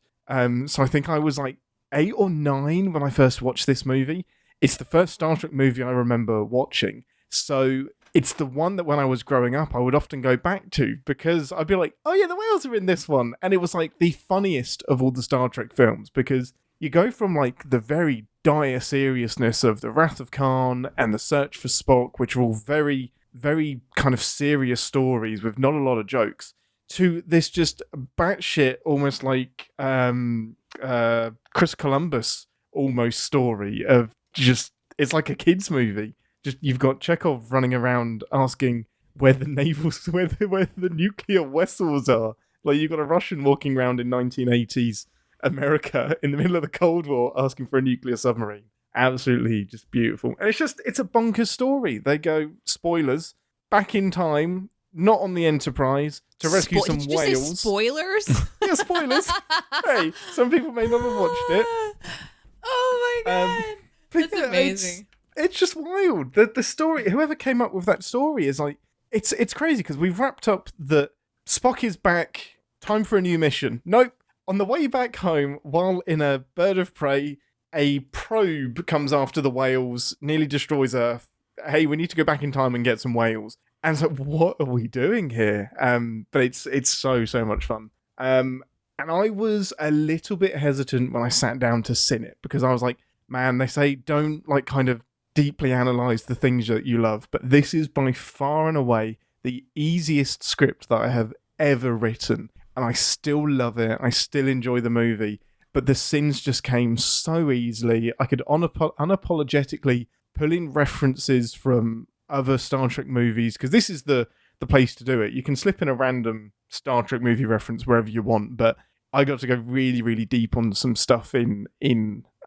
So I think I was like 8 or 9 when I first watched this movie. It's the first Star Trek movie I remember watching. So it's the one that when I was growing up, I would often go back to, because I'd be like, oh yeah, the whales are in this one. And it was like the funniest of all the Star Trek films, because you go from like the very dire seriousness of The Wrath of Khan and The Search for Spock, which are all very, very kind of serious stories with not a lot of jokes, to this just batshit, almost like Chris Columbus almost story of just, it's like a kid's movie. Just, you've got Chekhov running around asking where the where the nuclear vessels are. Like, you've got a Russian walking around in 1980s America in the middle of the Cold War asking for a nuclear submarine. Absolutely just beautiful. And it's a bonkers story. They go, spoilers, back in time, not on the Enterprise, to rescue some did you whales. say spoilers? Yeah, spoilers. Hey, some people may not have watched it. Oh my god. That's amazing. It's just wild. The story, whoever came up with that story is like, it's crazy, because we've wrapped up that Spock is back, time for a new mission. Nope. On the way back home, while in a bird of prey, a probe comes after the whales, nearly destroys Earth. Hey, we need to go back in time and get some whales. And so, what are we doing here? But it's so much fun. And I was a little bit hesitant when I sat down to sin it, because I was like, man, they say don't like kind of deeply analyze the things that you love, but this is by far and away the easiest script that I have ever written, and I still love it. I still enjoy the movie, but the sins just came so easily. I could unapologetically pull in references from other Star Trek movies, because this is the place to do it. You can slip in a random Star Trek movie reference wherever you want, but I got to go really, really deep on some stuff in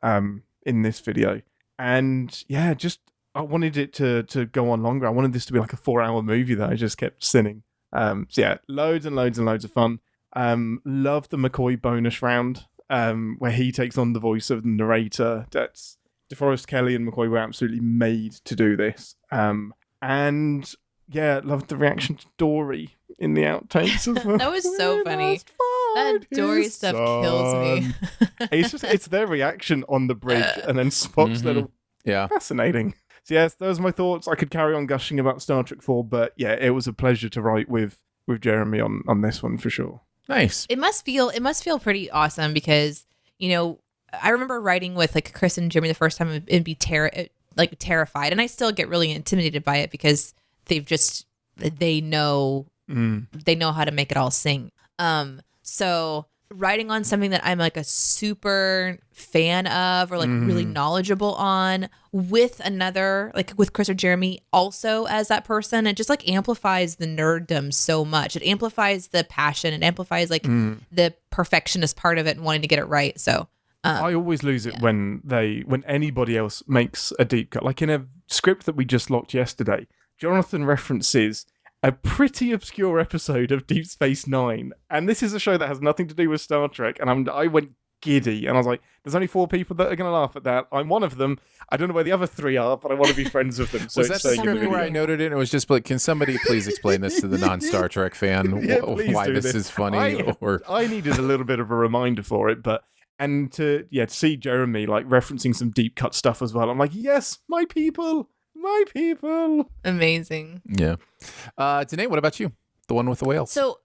in this video. And yeah, just I wanted it to go on longer. I wanted this to be like a 4-hour movie that I just kept sinning. So yeah, loads and loads and loads of fun. Love the McCoy bonus round, where he takes on the voice of the narrator. That's DeForest Kelley and McCoy were absolutely made to do this. And yeah, loved the reaction to Dory in the outtakes as well. That was so funny. That Dory stuff kills me. It's their reaction on the bridge and then Spock's little... Yeah. Fascinating. So yes, those are my thoughts. I could carry on gushing about Star Trek 4, but yeah, it was a pleasure to write with Jeremy on this one for sure. Nice. It must feel pretty awesome because, you know, I remember writing with like Chris and Jeremy the first time and be terrified, and I still get really intimidated by it because they know how to make it all sing. So writing on something that I'm like a super fan of or like really knowledgeable on with another, like with Chris or Jeremy also as that person, it just like amplifies the nerddom so much. It amplifies the passion. It amplifies like the perfectionist part of it and wanting to get it right. So I always lose it when anybody else makes a deep cut. Like in a script that we just locked yesterday, Jonathan references a pretty obscure episode of Deep Space Nine, and this is a show that has nothing to do with Star Trek, and I went giddy, and I was like, there's only 4 people that are going to laugh at that. I'm one of them. I don't know where the other 3 are, but I want to be friends with them. So was that the script where I noted it? It was just like, can somebody please explain this to the non-Star Trek fan? Yeah, why this is funny? I needed a little bit of a reminder for it, and to see Jeremy like referencing some deep cut stuff as well. I'm like, yes, my people. Amazing. Yeah. Deneé, what about you? The one with the whales. So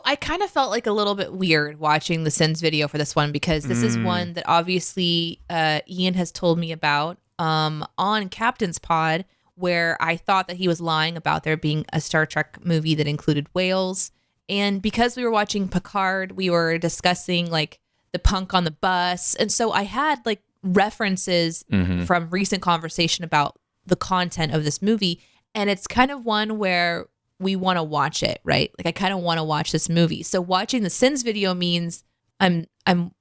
I kind of felt like a little bit weird watching the Sins video for this one because this is one that obviously Ian has told me about on Captain's Pod, where I thought that he was lying about there being a Star Trek movie that included whales. And because we were watching Picard, we were discussing like the punk on the bus. And so I had like references from recent conversation about the content of this movie, and it's kind of one where we want to watch it, right? Like I kind of want to watch this movie. So watching the Sins video means I'm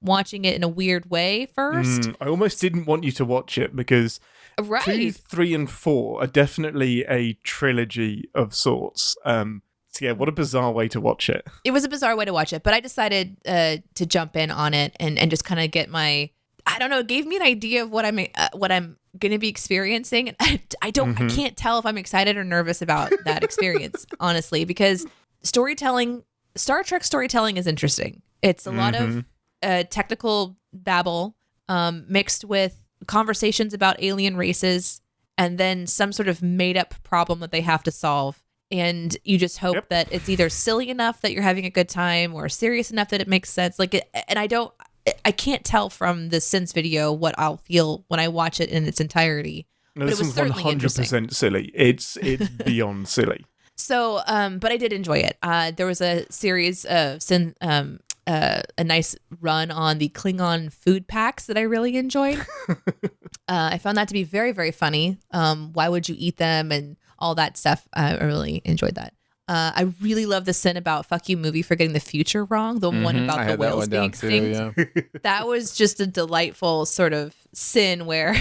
watching it in a weird way first. I almost didn't want you to watch it because 2, 3, and 4 are definitely a trilogy of sorts. So yeah, what a bizarre way to watch it. It was a bizarre way to watch it, but I decided to jump in on it and just kind of get my, I don't know, it gave me an idea of what I'm going to be experiencing. And I can't tell if I'm excited or nervous about that experience, honestly, because Star Trek storytelling is interesting. It's a lot of technical babble mixed with conversations about alien races and then some sort of made up problem that they have to solve. And you just hope that it's either silly enough that you're having a good time or serious enough that it makes sense. I can't tell from the Sins video what I'll feel when I watch it in its entirety. No, but this it was one's certainly 100% silly. It's beyond silly. So, but I did enjoy it. There was a series of a nice run on the Klingon food packs that I really enjoyed. I found that to be very, very funny. Why would you eat them and all that stuff? I really enjoyed that. I really love the sin about fuck you movie for getting the future wrong. The one about the whales being extinct. Yeah. That was just a delightful sort of sin where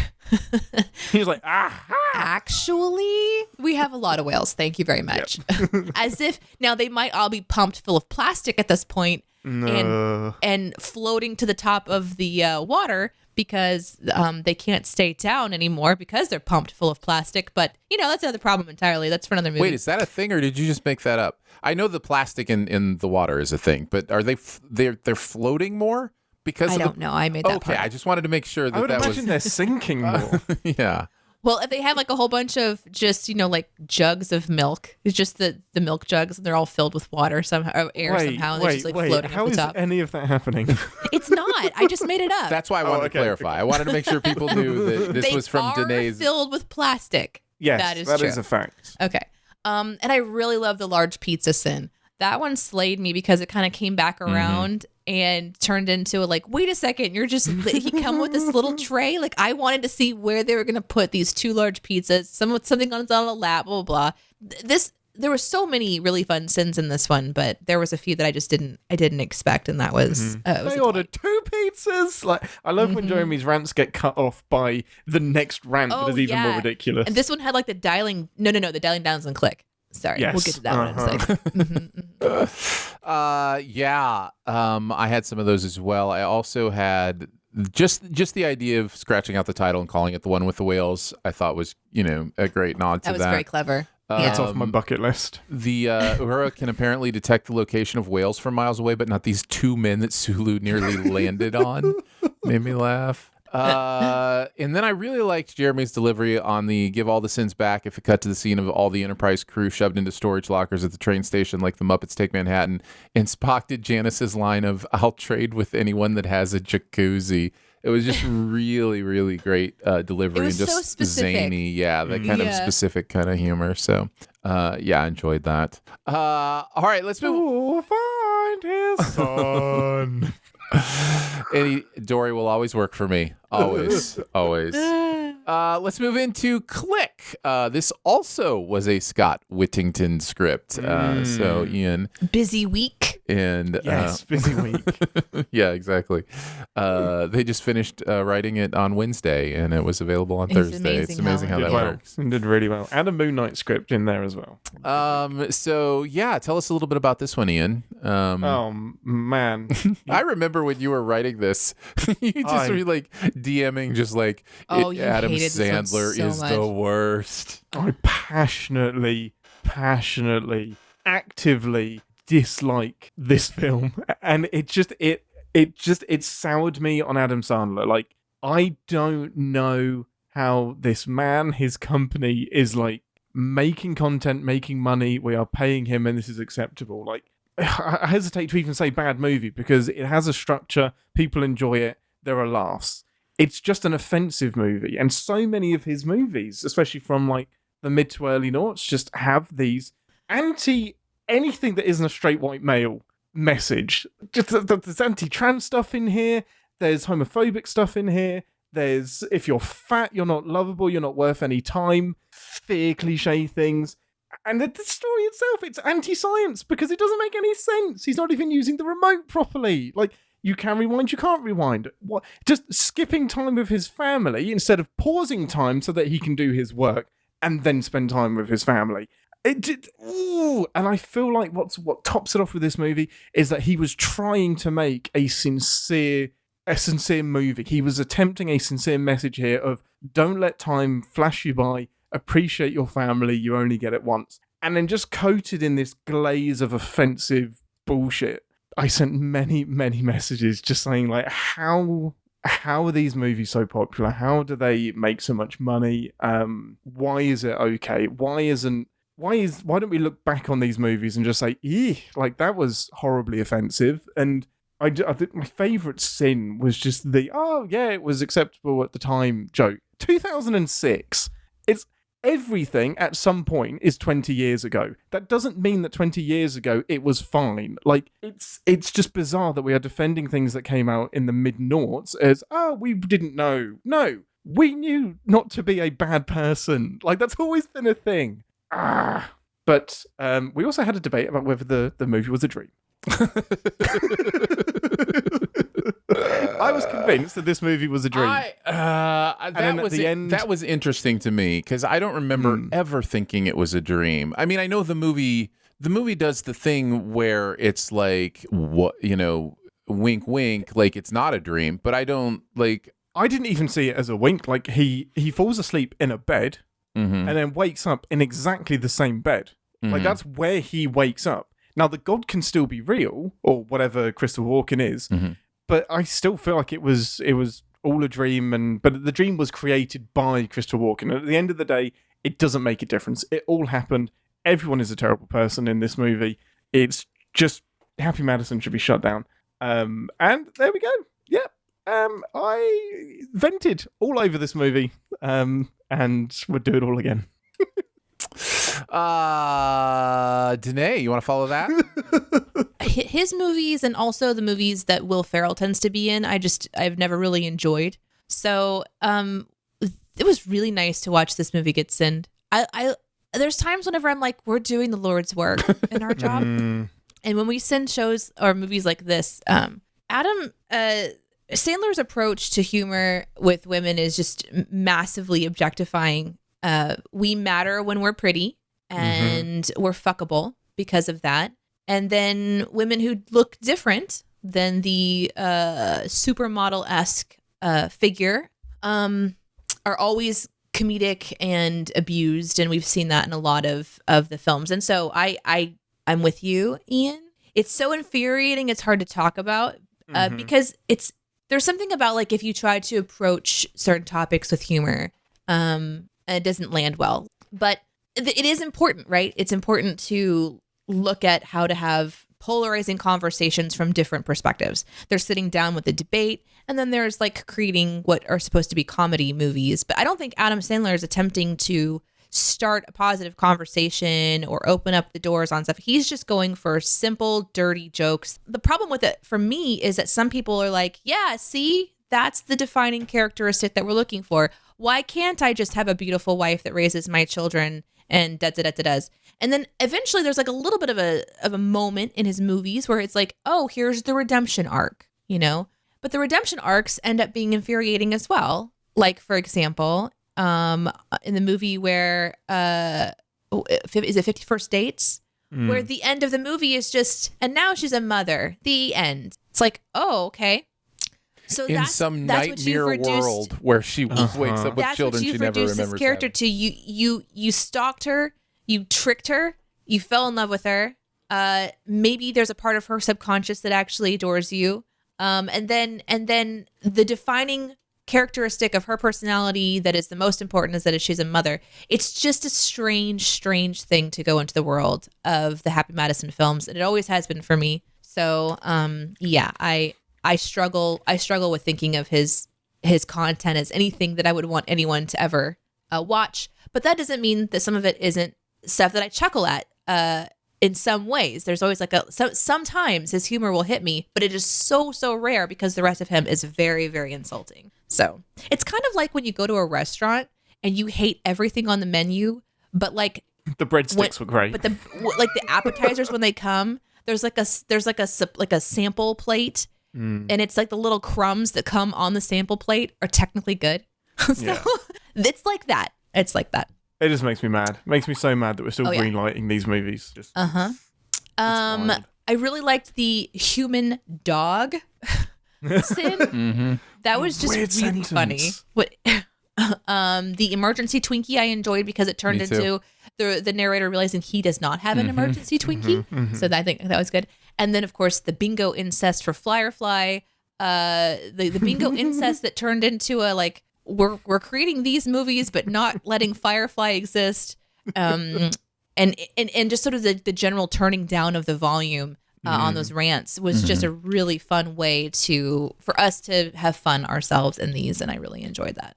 he was like, actually, we have a lot of whales. Thank you very much. Yep. As if now they might all be pumped full of plastic at this point and floating to the top of the water because they can't stay down anymore because they're pumped full of plastic. But, that's another problem entirely. That's for another movie. Wait, is that a thing or did you just make that up? I know the plastic in the water is a thing, but are they're floating more? Because I don't know. I made that part. I just wanted to make sure that I would imagine they're sinking more. Yeah. Well, if they have like a whole bunch of just, like jugs of milk, it's just the milk jugs and they're all filled with water somehow, or air somehow. And they're just like floating How at the is top. any of that happening? It's not. I just made it up. That's why I wanted to clarify. I wanted to make sure people knew that this was from Deneé's. Filled with plastic. Yes, that is that true. is a fact. Okay. And I really love the large pizza sin. That one slayed me because it kind of came back around and turned into wait a second, he come with this little tray. Like I wanted to see where they were going to put these 2 large pizzas, some with something on a lap, blah, blah, blah. there were so many really fun sins in this one, but there was a few that I didn't expect, and that was it was They a ordered 2 pizzas. Like, I love when Jeremy's rants get cut off by the next rant that is even more ridiculous. And this one had like the dialing. No, the dialing down doesn't click. Sorry, Yes. we'll get to that one in a second. Yeah. I had some of those as well. I also had just the idea of scratching out the title and calling it The One with the Whales. I thought was, a great nod to That was very clever. That's off my bucket list. The Uhura can apparently detect the location of whales from miles away, but not these 2 men that Sulu nearly landed on. Made me laugh. And then I really liked Jeremy's delivery on the give all the sins back if it cut to the scene of all the Enterprise crew shoved into storage lockers at the train station like the Muppets Take Manhattan. And Spock did Janice's line of, I'll trade with anyone that has a jacuzzi. It was just really, really great delivery. It was and just so specific. zany. Yeah, that kind of specific kind of humor. So, I enjoyed that. All right, let's move. Find his son. Dory will always work for me. Always. Let's move into Click. This also was a Scott Whittington script. So, Ian. Busy week. And Yes, busy week. yeah, exactly. They just finished writing it on Wednesday, and it was available on Thursday. It's amazing how that works. Did really well. And a Moon Knight script in there as well. So, yeah, tell us a little bit about this one, Ian. Oh, man. I remember when you were writing this, you just were like DMing, just like, Oh, you Adam hated this one Sandler so is much. the worst. I passionately, actively dislike this film, and it soured me on Adam Sandler. Like, I don't know how this man, his company, is like making content, making money. We are paying him, and this is acceptable. Like, I hesitate to even say bad movie because it has a structure. People enjoy it. There are laughs. It's just an offensive movie, and so many of his movies, especially from like the mid to early noughts, just have these anything that isn't a straight white male message. Just there's anti-trans stuff in here. There's homophobic stuff in here. There's if you're fat, you're not lovable, you're not worth any time. Fear cliche things. And the story itself, it's anti-science because it doesn't make any sense. He's not even using the remote properly. Like, you can rewind, you can't rewind. What? Just skipping time with his family instead of pausing time so that he can do his work and then spend time with his family. And I feel like what tops it off with this movie is that he was trying to make a sincere movie. He was attempting a sincere message here of don't let time flash you by, appreciate your family, you only get it once. And then just coated in this glaze of offensive bullshit. I sent many, many messages just saying like, how are these movies so popular? How do they make so much money? Why is it okay? Why don't we look back on these movies and just say, like that was horribly offensive? And I think my favorite sin was just it was acceptable at the time joke. 2006. It's everything at some point is 20 years ago. That doesn't mean that 20 years ago it was fine. Like, it's just bizarre that we are defending things that came out in the mid-noughts as, we didn't know. No, we knew not to be a bad person. Like, that's always been a thing. But we also had a debate about whether the movie was a dream. I was convinced that this movie was a dream. That was interesting to me because I don't remember ever thinking it was a dream. I mean, I know the movie does the thing where it's like, wink, wink, like it's not a dream, but I don't like. I didn't even see it as a wink. Like he falls asleep in a bed and then wakes up in exactly the same bed. Like that's where he wakes up. Now the god can still be real or whatever Crystal Walken is. But I still feel like it was all a dream, but the dream was created by Crystal Walken. At the end of the day, it doesn't make a difference. It all happened. Everyone is a terrible person in this movie. It's just Happy Madison should be shut down. And there we go. Yeah. I vented all over this movie, and would do it all again. Deneé, you want to follow that? His movies and also the movies that Will Ferrell tends to be in, I've never really enjoyed. So it was really nice to watch this movie get sinned. I there's times whenever I'm like, we're doing the Lord's work in our job. And when we send shows or movies like this, Adam Sandler's approach to humor with women is just massively objectifying. We matter when we're pretty and we're fuckable because of that. And then women who look different than the supermodel-esque figure are always comedic and abused, and we've seen that in a lot of the films. And so I'm with you, Ian. It's so infuriating. It's hard to talk about because there's something about like if you try to approach certain topics with humor, and it doesn't land well. But it is important, right? It's important to look at how to have polarizing conversations from different perspectives. There's sitting down with a debate, and then there's like creating what are supposed to be comedy movies. But I don't think Adam Sandler is attempting to start a positive conversation or open up the doors on stuff. He's just going for simple, dirty jokes. The problem with it for me is that some people are like, yeah, see, that's the defining characteristic that we're looking for. Why can't I just have a beautiful wife that raises my children and does? And then eventually there's like a little bit of a moment in his movies where it's like, oh, here's the redemption arc, you know? But the redemption arcs end up being infuriating as well. Like, for example, in the movie where, is it 50 First Dates? Where the end of the movie is just, and now she's a mother. The end. It's like, oh, okay. So in some nightmare world where she wakes up with children she never remembers. That's what you've reduced this character to. You stalked her, you tricked her, you fell in love with her. Maybe there's a part of her subconscious that actually adores you. And then the defining characteristic of her personality that is the most important is that she's a mother. It's just a strange thing to go into the world of the Happy Madison films, and it always has been for me. So yeah, I struggle with thinking of his content as anything that I would want anyone to ever watch. But that doesn't mean that some of it isn't stuff that I chuckle at in some ways. There's always like sometimes his humor will hit me, but it is so rare because the rest of him is very, very insulting. So it's kind of like when you go to a restaurant and you hate everything on the menu, but like the breadsticks were great. But the appetizers when they come, there's like a sample plate. And it's like the little crumbs that come on the sample plate are technically good. So it's like that. It's like that. It just makes me mad. It makes me so mad that we're still greenlighting these movies. Just I really liked the human dog sin. That was just weird really funny. What the emergency Twinkie I enjoyed because it turned into the narrator realizing he does not have an emergency Twinkie. So I think that was good. And then of course the bingo incest for Firefly, the bingo incest that turned into a like we're creating these movies but not letting Firefly exist. And just sort of the general turning down of the volume on those rants was just a really fun way for us to have fun ourselves in these, and I really enjoyed that.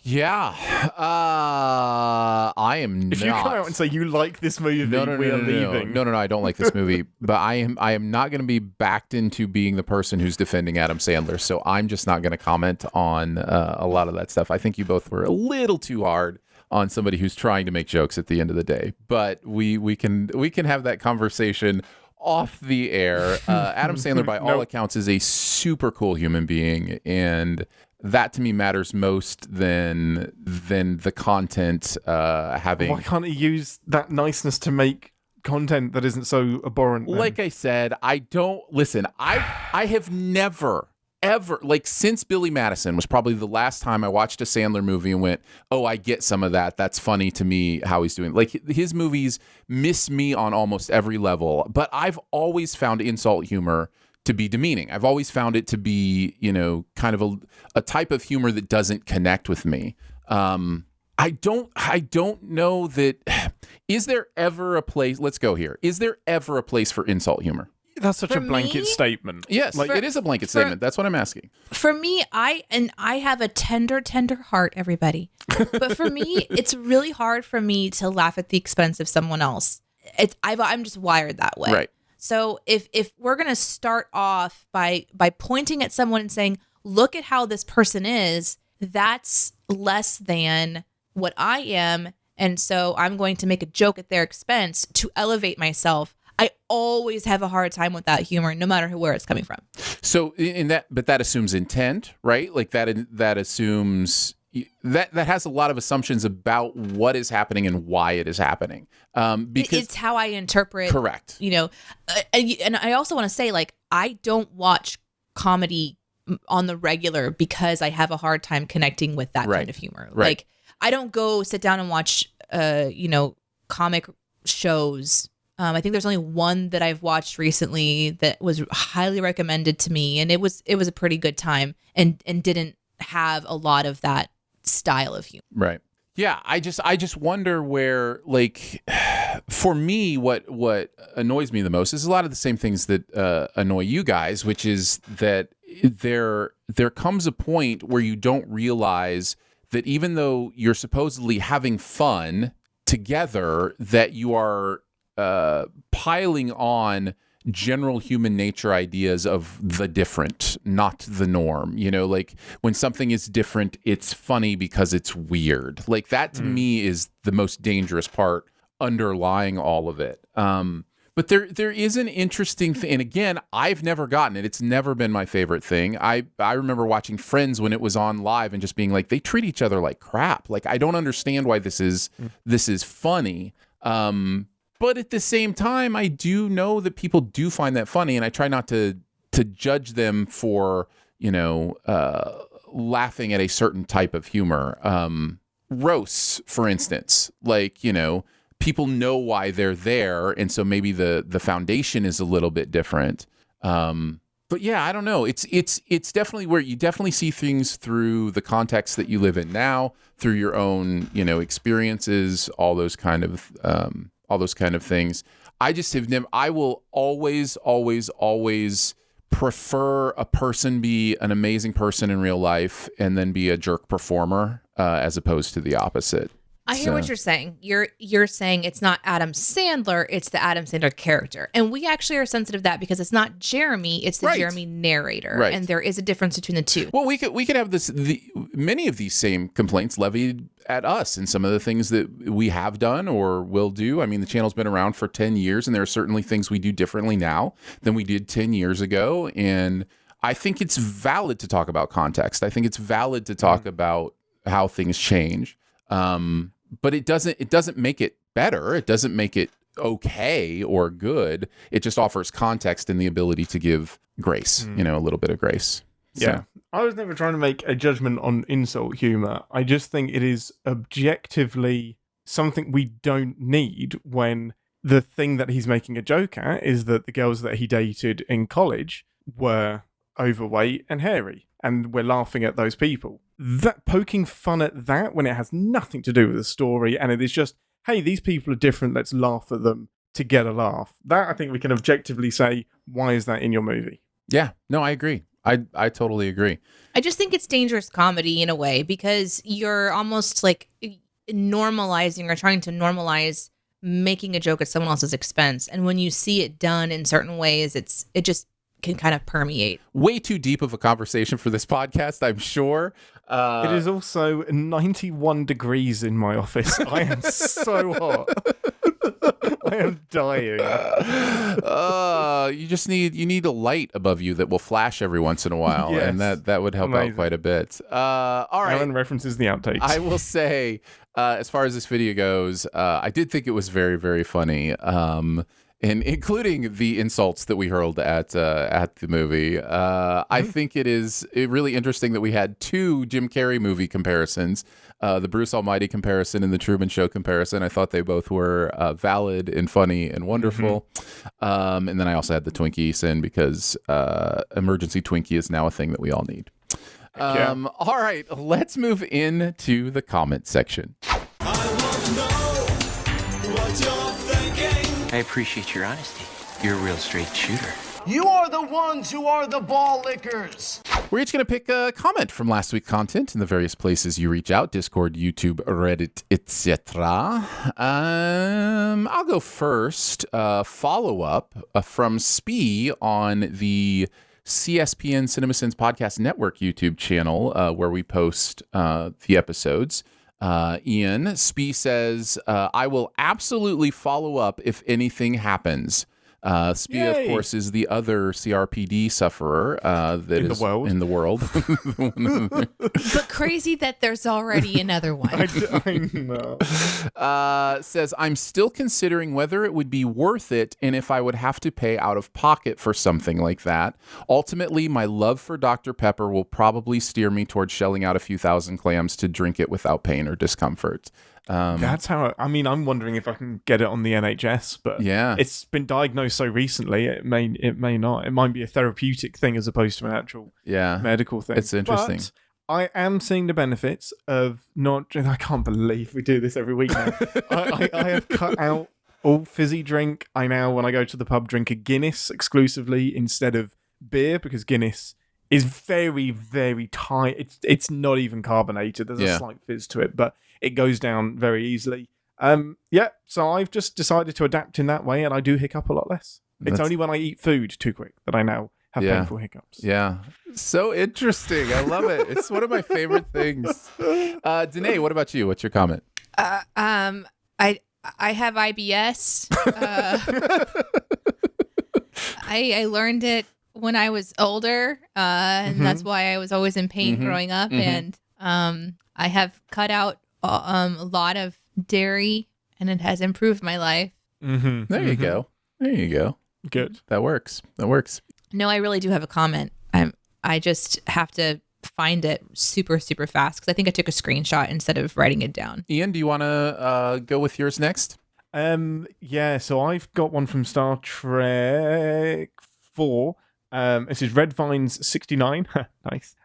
Yeah, I am. If you come out and say you like this movie, we are leaving. No, I don't like this movie. But I am not going to be backed into being the person who's defending Adam Sandler. So I'm just not going to comment on a lot of that stuff. I think you both were a little too hard on somebody who's trying to make jokes at the end of the day. But we can have that conversation off the air. Adam Sandler, by all accounts, is a super cool human being, and that to me matters most than the content having. Why can't he use that niceness to make content that isn't so abhorrent? Then? Like I said, I don't listen. I have never ever, like, since Billy Madison was probably the last time I watched a Sandler movie and went, oh, I get some of that. That's funny to me how he's doing. Like, his movies miss me on almost every level, but I've always found insult humor to be demeaning. I've always found it to be, kind of a type of humor that doesn't connect with me. I don't know that. Is there ever a place? Let's go here. Is there ever a place for insult humor? That's such a blanket statement. Yes, it is a blanket statement. That's what I'm asking. For me, I have a tender heart, everybody. But for me, it's really hard for me to laugh at the expense of someone else. I'm just wired that way. Right. So if we're gonna start off by pointing at someone and saying, look at how this person is, that's less than what I am, And so I'm going to make a joke at their expense to elevate myself. I always have a hard time with that humor, no matter where it's coming from. So but that assumes intent, right? Like that assumes that has a lot of assumptions about what is happening and why it is happening. Because it's how I interpret. Correct. And I also want to say, like, I don't watch comedy on the regular because I have a hard time connecting with that kind of humor. Right. Like, I don't go sit down and watch, comic shows. I think there's only one that I've watched recently that was highly recommended to me, and it was a pretty good time, and didn't have a lot of that style of humor. Right. Yeah. I just wonder where, like, for me, what annoys me the most is a lot of the same things that annoy you guys, which is that there comes a point where you don't realize that even though you're supposedly having fun together, that you are piling on general human nature ideas of the different, not the norm. Like when something is different, it's funny because it's weird. Like that to me is the most dangerous part underlying all of it. But there is an interesting thing, and again, I've never gotten it. It's never been my favorite thing. I remember watching Friends when it was on live and just being like, they treat each other like crap. Like I don't understand why this is funny. But at the same time, I do know that people do find that funny, and I try not to judge them for laughing at a certain type of humor. Roasts, for instance, like people know why they're there, and so maybe the foundation is a little bit different. But yeah, I don't know. It's definitely where you definitely see things through the context that you live in now, through your own experiences, all those kind of things. I just have never. I will always prefer a person be an amazing person in real life and then be a jerk performer, as opposed to the opposite. I hear what you're saying. You're saying it's not Adam Sandler, it's the Adam Sandler character. And we actually are sensitive to that because it's not Jeremy, it's the Jeremy narrator. Right. And there is a difference between the two. Well, we could have many of these same complaints levied at us and some of the things that we have done or will do. I mean, the channel's been around for 10 years, and there are certainly things we do differently now than we did 10 years ago. And I think it's valid to talk about context. I think it's valid to talk about how things change. But it doesn't make it better. It doesn't make it okay or good. It just offers context and the ability to give grace, a little bit of grace. Yeah. I was never trying to make a judgment on insult humor. I just think it is objectively something we don't need when the thing that he's making a joke at is that the girls that he dated in college were overweight and hairy, and we're laughing at those people. That poking fun at that when it has nothing to do with the story, and it is just, hey, these people are different, let's laugh at them to get a laugh. That I think we can objectively say, why is that in your movie? Yeah, no, I agree. I totally agree. I just think it's dangerous comedy in a way because you're almost like normalizing or trying to normalize making a joke at someone else's expense. And when you see it done in certain ways, it just can kind of permeate. Way too deep of a conversation for this podcast, I'm sure. It is also 91 degrees in my office. I am so hot. I am dying. You need a light above you that will flash every once in a while, yes. And that would help out quite a bit. All right. Alan references the outtakes. I will say, as far as this video goes, I did think it was very, very funny. And including the insults that we hurled at the movie. I think it is really interesting that we had two Jim Carrey movie comparisons, the Bruce Almighty comparison and the Truman Show comparison. I thought they both were valid and funny and wonderful. And then I also had the Twinkie sin because emergency Twinkie is now a thing that we all need. All right, let's move into the comment section. I appreciate your honesty. You're a real straight shooter. You are the ones who are the ball lickers. We're each going to pick a comment from last week's content in the various places you reach out: Discord, YouTube, Reddit, etc. I'll go first. Follow up from Spee on the CSPN CinemaSins Podcast Network YouTube channel, where we post the episodes. Ian Spee says, I will absolutely follow up if anything happens. Spee, of course, is the other CRPD sufferer in the world. But crazy that there's already another one. I know. Says, I'm still considering whether it would be worth it and if I would have to pay out of pocket for something like that. Ultimately, my love for Dr. Pepper will probably steer me towards shelling out a few thousand clams to drink it without pain or discomfort. That's how. I'm wondering if I can get it on the NHS, but yeah, it's been diagnosed so recently. It may not. It might be a therapeutic thing as opposed to an actual medical thing. It's interesting. But I am seeing the benefits of not. I can't believe we do this every week now. I have cut out all fizzy drink. I now, when I go to the pub, drink a Guinness exclusively instead of beer because Guinness is very, very tight. It's not even carbonated. There's a slight fizz to it, but it goes down very easily. So I've just decided to adapt in that way, and I do hiccup a lot less. It's only when I eat food too quick that I now have painful hiccups. Yeah. So interesting. I love it. It's one of my favorite things. Deneé, what about you? What's your comment? I have IBS. I learned it when I was older, and that's why I was always in pain growing up. And I have cut out a lot of dairy, and it has improved my life. There you go. Good. That works. No, I really do have a comment. I just have to find it super, super fast because I think I took a screenshot instead of writing it down. Ian, do you want to go with yours next? So I've got one from Star Trek 4. This is Red Vines 69. Nice.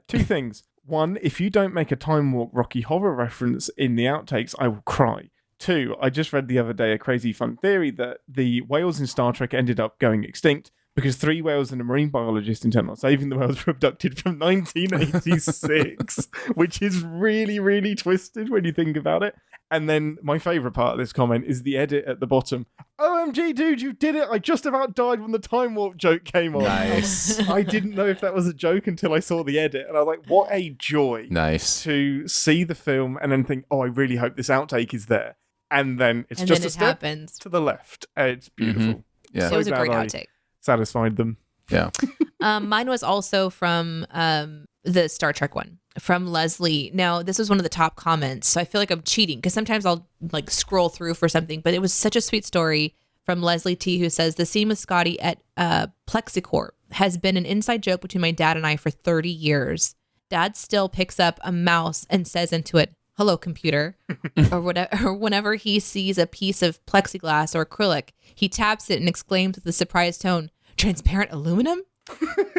Two things. One, if you don't make a Time Warp Rocky Horror reference in the outtakes, I will cry. Two, I just read the other day a crazy fun theory that the whales in Star Trek ended up going extinct because 3 whales and a marine biologist intended on saving the whales were abducted from 1986, which is really, really twisted when you think about it. And then my favourite part of this comment is the edit at the bottom. OMG, dude, you did it. I just about died when the Time Warp joke came on. Nice. I didn't know if that was a joke until I saw the edit. And I was like, what a joy. Nice. To see the film and then think, oh, I really hope this outtake is there. And then it's just a step to the left. It's beautiful. Yeah. So it was a great outtake. Satisfied them. Yeah. Mine was also from the Star Trek one, from Leslie. Now, this was one of the top comments, so I feel like I'm cheating because sometimes I'll like scroll through for something, but it was such a sweet story from Leslie T, who says, the scene with Scotty at Plexicorp has been an inside joke between my dad and I for 30 years. Dad still picks up a mouse and says into it, hello, computer, or whatever. Or whenever he sees a piece of plexiglass or acrylic, he taps it and exclaims with a surprised tone, transparent aluminum?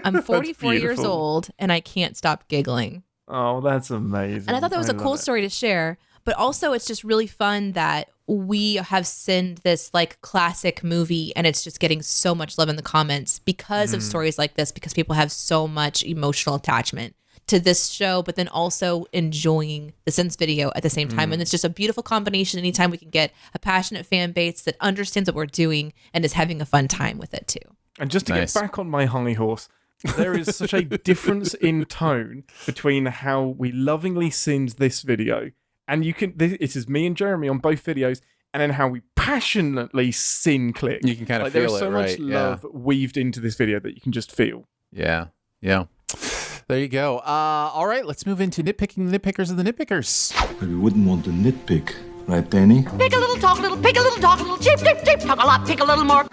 I'm 44 years old and I can't stop giggling. Oh, that's amazing. And I thought that was a cool story to share, but also it's just really fun that we have sent this like classic movie and it's just getting so much love in the comments because of stories like this, because people have so much emotional attachment to this show, but then also enjoying the Sins video at the same time. And it's just a beautiful combination anytime we can get a passionate fan base that understands what we're doing and is having a fun time with it too. And just to get back on my high horse, there is such a difference in tone between how we lovingly sinned this video, and you can, it is me and Jeremy on both videos, and then how we passionately sin click. You can kind of feel it, There's so much love weaved into this video that you can just feel. Yeah. There you go. All right, let's move into nitpicking the nitpickers of the nitpickers. But we wouldn't want to nitpick, right, Danny? Pick a little, talk a little, pick a little, talk a little, cheep, cheep, cheep, talk a lot, pick a little more.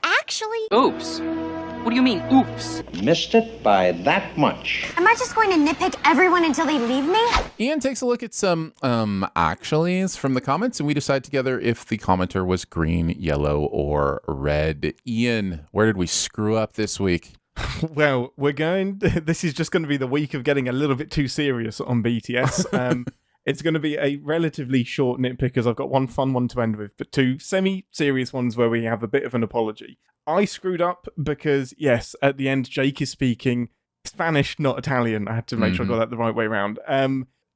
Actually. Oops. What do you mean, oops? Missed it by that much. Am I just going to nitpick everyone until they leave me? Ian takes a look at some actuallys from the comments, and we decide together if the commenter was green, yellow, or red. Ian, where did we screw up this week? Well, this is just going to be the week of getting a little bit too serious on BTS. It's going to be a relatively short nitpick because I've got one fun one to end with, but 2 semi-serious ones where we have a bit of an apology. I screwed up because, yes, at the end, Jake is speaking Spanish, not Italian. I had to make sure I got that the right way around.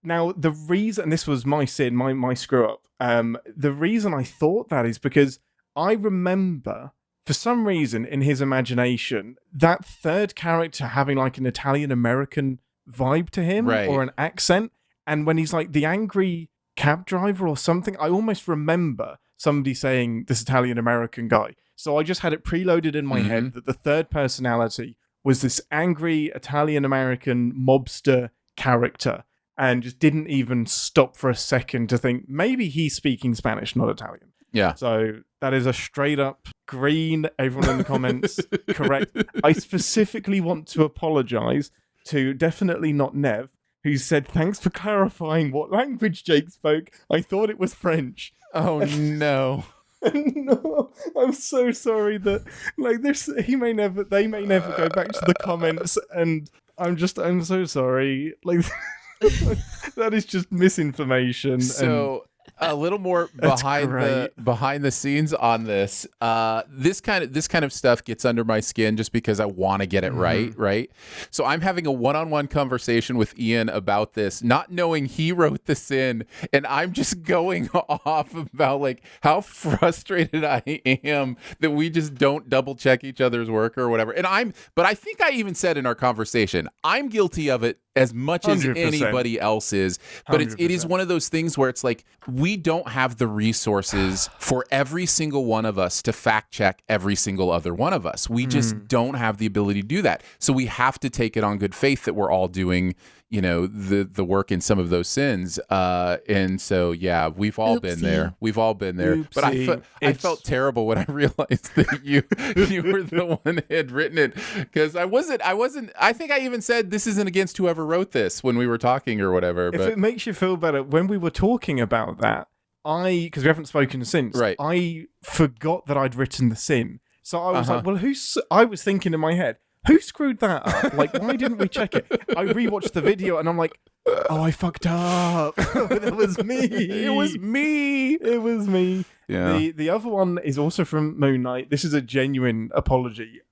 Now, the reason, and this was my sin, my screw-up, the reason I thought that is because I remember, for some reason, in his imagination, that third character having like an Italian-American vibe to him or an accent. And when he's like the angry cab driver or something, I almost remember somebody saying this Italian American guy. So I just had it preloaded in my head that the third personality was this angry Italian American mobster character, and just didn't even stop for a second to think maybe he's speaking Spanish, not Italian. Yeah. So that is a straight up green. Everyone in the comments, correct. I specifically want to apologize to definitely not Nev, who said, thanks for clarifying what language Jake spoke. I thought it was French. Oh, no. No, I'm so sorry that like this. They may never go back to the comments, and I'm so sorry. Like that is just misinformation. So a little more behind the scenes on this. This kind of stuff gets under my skin just because I want to get it right. So I'm having a one-on-one conversation with Ian about this, not knowing he wrote this in, and I'm just going off about like how frustrated I am that we just don't double check each other's work or whatever. But I think I even said in our conversation, I'm guilty of it as much as 100%. anybody else is, but it is one of those things where it's like we don't have the resources for every single one of us to fact check every single other one of us. We just don't have the ability to do that. So we have to take it on good faith that we're all doing, you know, the work in some of those sins. And so, yeah, we've all been there. We've all been there. Oopsie. But I felt terrible when I realized that you were the one that had written it, because I wasn't, I think I even said this isn't against whoever wrote this when we were talking or whatever. If it makes you feel better, when we were talking about that, because we haven't spoken since, right. I forgot that I'd written the sin. So I was like, well, I was thinking in my head, who screwed that up? Like, why didn't we check it? I rewatched the video and I'm like, oh, I fucked up. It was me. It was me. It was me. Yeah. The other one is also from Moon Knight. This is a genuine apology.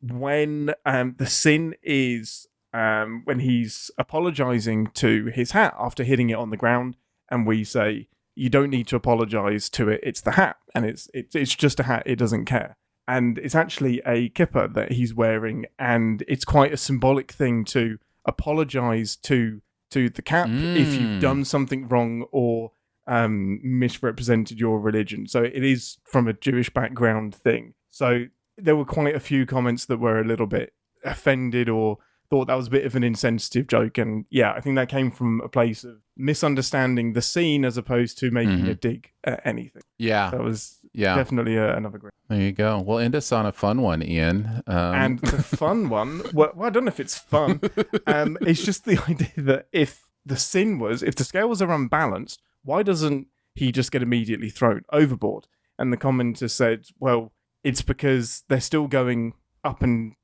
When the sin is when he's apologizing to his hat after hitting it on the ground, and we say, you don't need to apologize to it. It's the hat, and it's just a hat. It doesn't care. And it's actually a kippa that he's wearing, and it's quite a symbolic thing to apologize to the cap if you've done something wrong or misrepresented your religion. So it is from a Jewish background thing. So there were quite a few comments that were a little bit offended or thought that was a bit of an insensitive joke. And yeah, I think that came from a place of misunderstanding the scene as opposed to making a dig at anything. Yeah. That was definitely another great. There you go. Well, end us on a fun one, Ian. And the fun one, well, I don't know if it's fun. It's just the idea that if the scales are unbalanced, why doesn't he just get immediately thrown overboard? And the commenter said, well, it's because they're still going up and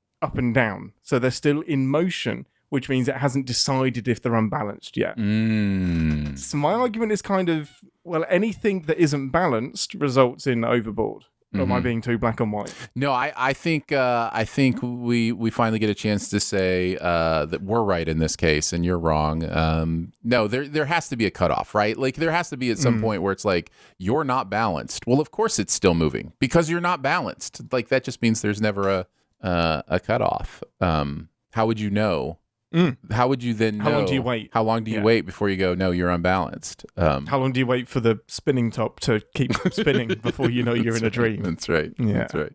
down. So they're still in motion, which means it hasn't decided if they're unbalanced yet. So my argument is kind of, well, anything that isn't balanced results in overboard. Or am I being too black and white? No, I think we finally get a chance to say that we're right in this case and you're wrong. No, there has to be a cutoff, right? Like there has to be at some point where it's like you're not balanced. Well, of course it's still moving because you're not balanced. Like that just means there's never a cutoff. How would you know? How would you then know? How long do you wait? How long do you wait before you go, no, you're unbalanced? How long do you wait for the spinning top to keep spinning before you know you're in a dream? That's right. Yeah. That's right.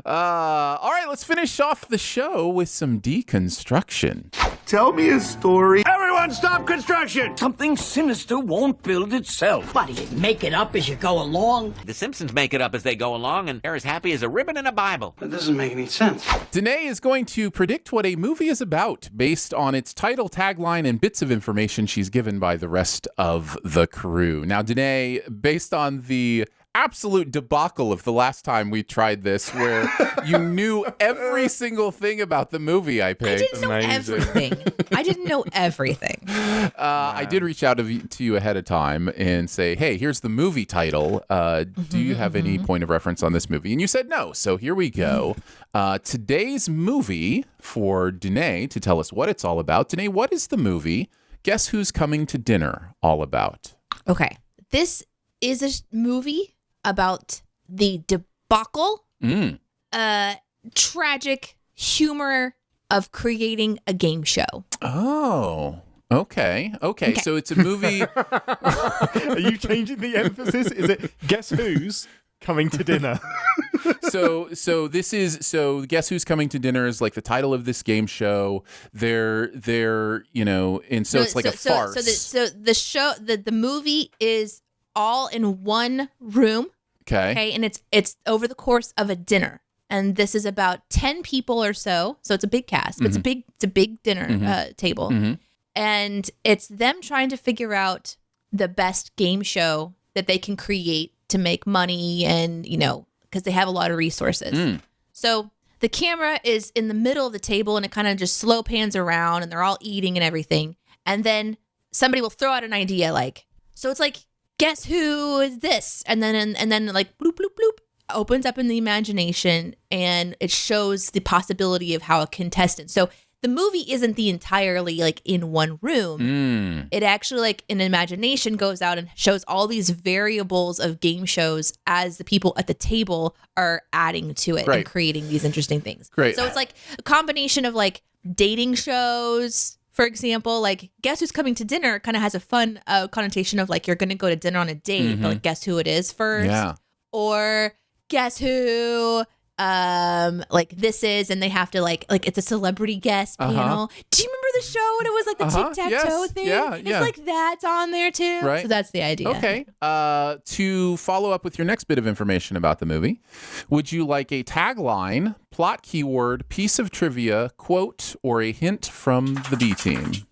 All right, let's finish off the show with some deconstruction. Tell me a story. Everyone stop construction! Something sinister won't build itself. What, do you make it up as you go along? The Simpsons make it up as they go along, and they're as happy as a ribbon in a Bible. That doesn't make any sense. Deneé is going to predict what a movie is about based on its title, tagline, and bits of information she's given by the rest of the crew. Now, Deneé, based on the absolute debacle of the last time we tried this, where you knew every single thing about the movie I picked. I didn't know everything. I didn't know everything. I did reach out to you ahead of time and say, hey, here's the movie title. Do you have any point of reference on this movie? And you said no. So here we go. Today's movie for Deneé to tell us what it's all about. Deneé, what is the movie Guess Who's Coming to Dinner all about? Okay. This is a movie about the debacle, tragic humor of creating a game show. Oh, Okay. So it's a movie. Are you changing the emphasis? Is it Guess Who's Coming to Dinner? So Guess Who's Coming to Dinner is like the title of this game show. They're and so it's like a farce. So the movie is all in one room. Okay, and it's over the course of a dinner, and this is about 10 people or so. So it's a big cast, but it's a big dinner table, and it's them trying to figure out the best game show that they can create to make money, and because they have a lot of resources. So the camera is in the middle of the table, and it kind of just slow pans around, and they're all eating and everything, and then somebody will throw out an idea so it's like, guess who is this? And then like bloop, bloop, bloop, opens up in the imagination, and it shows the possibility of how a contestant. So the movie isn't the entirely like in one room. It actually like in imagination goes out and shows all these variables of game shows as the people at the table are adding to it and creating these interesting things. Great. So it's like a combination of like dating shows. For example, like Guess Who's Coming to Dinner kind of has a fun connotation of like you're going to go to dinner on a date, but like guess who it is first. Yeah. Or guess who like this is, and they have to like it's a celebrity guest panel. Do you remember the show when it was like the tic-tac-toe thing? Yeah. It's like that's on there too. Right. So that's the idea. Okay. To follow up with your next bit of information about the movie, would you like a tagline, plot keyword, piece of trivia, quote, or a hint from the B-team?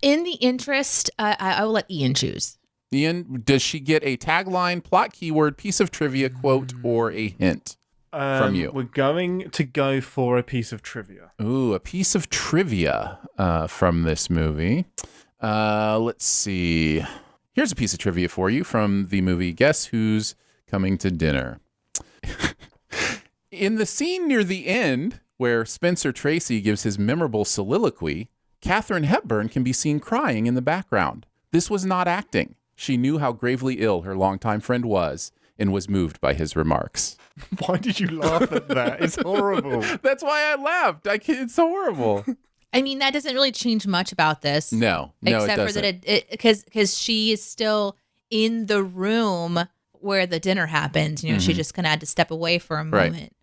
In the interest, I will let Ian choose. Ian, does she get a tagline, plot keyword, piece of trivia, quote, or a hint from you? We're going to go for a piece of trivia. Ooh, a piece of trivia from this movie. Let's see. Here's a piece of trivia for you from the movie Guess Who's Coming to Dinner. In the scene near the end, where Spencer Tracy gives his memorable soliloquy, Katharine Hepburn can be seen crying in the background. This was not acting. She knew how gravely ill her longtime friend was and was moved by his remarks. Why did you laugh at that? It's horrible. That's why I laughed. It's horrible. I mean, that doesn't really change much about this. No, except it for that because she is still in the room where the dinner happened. She just kind of had to step away for a moment.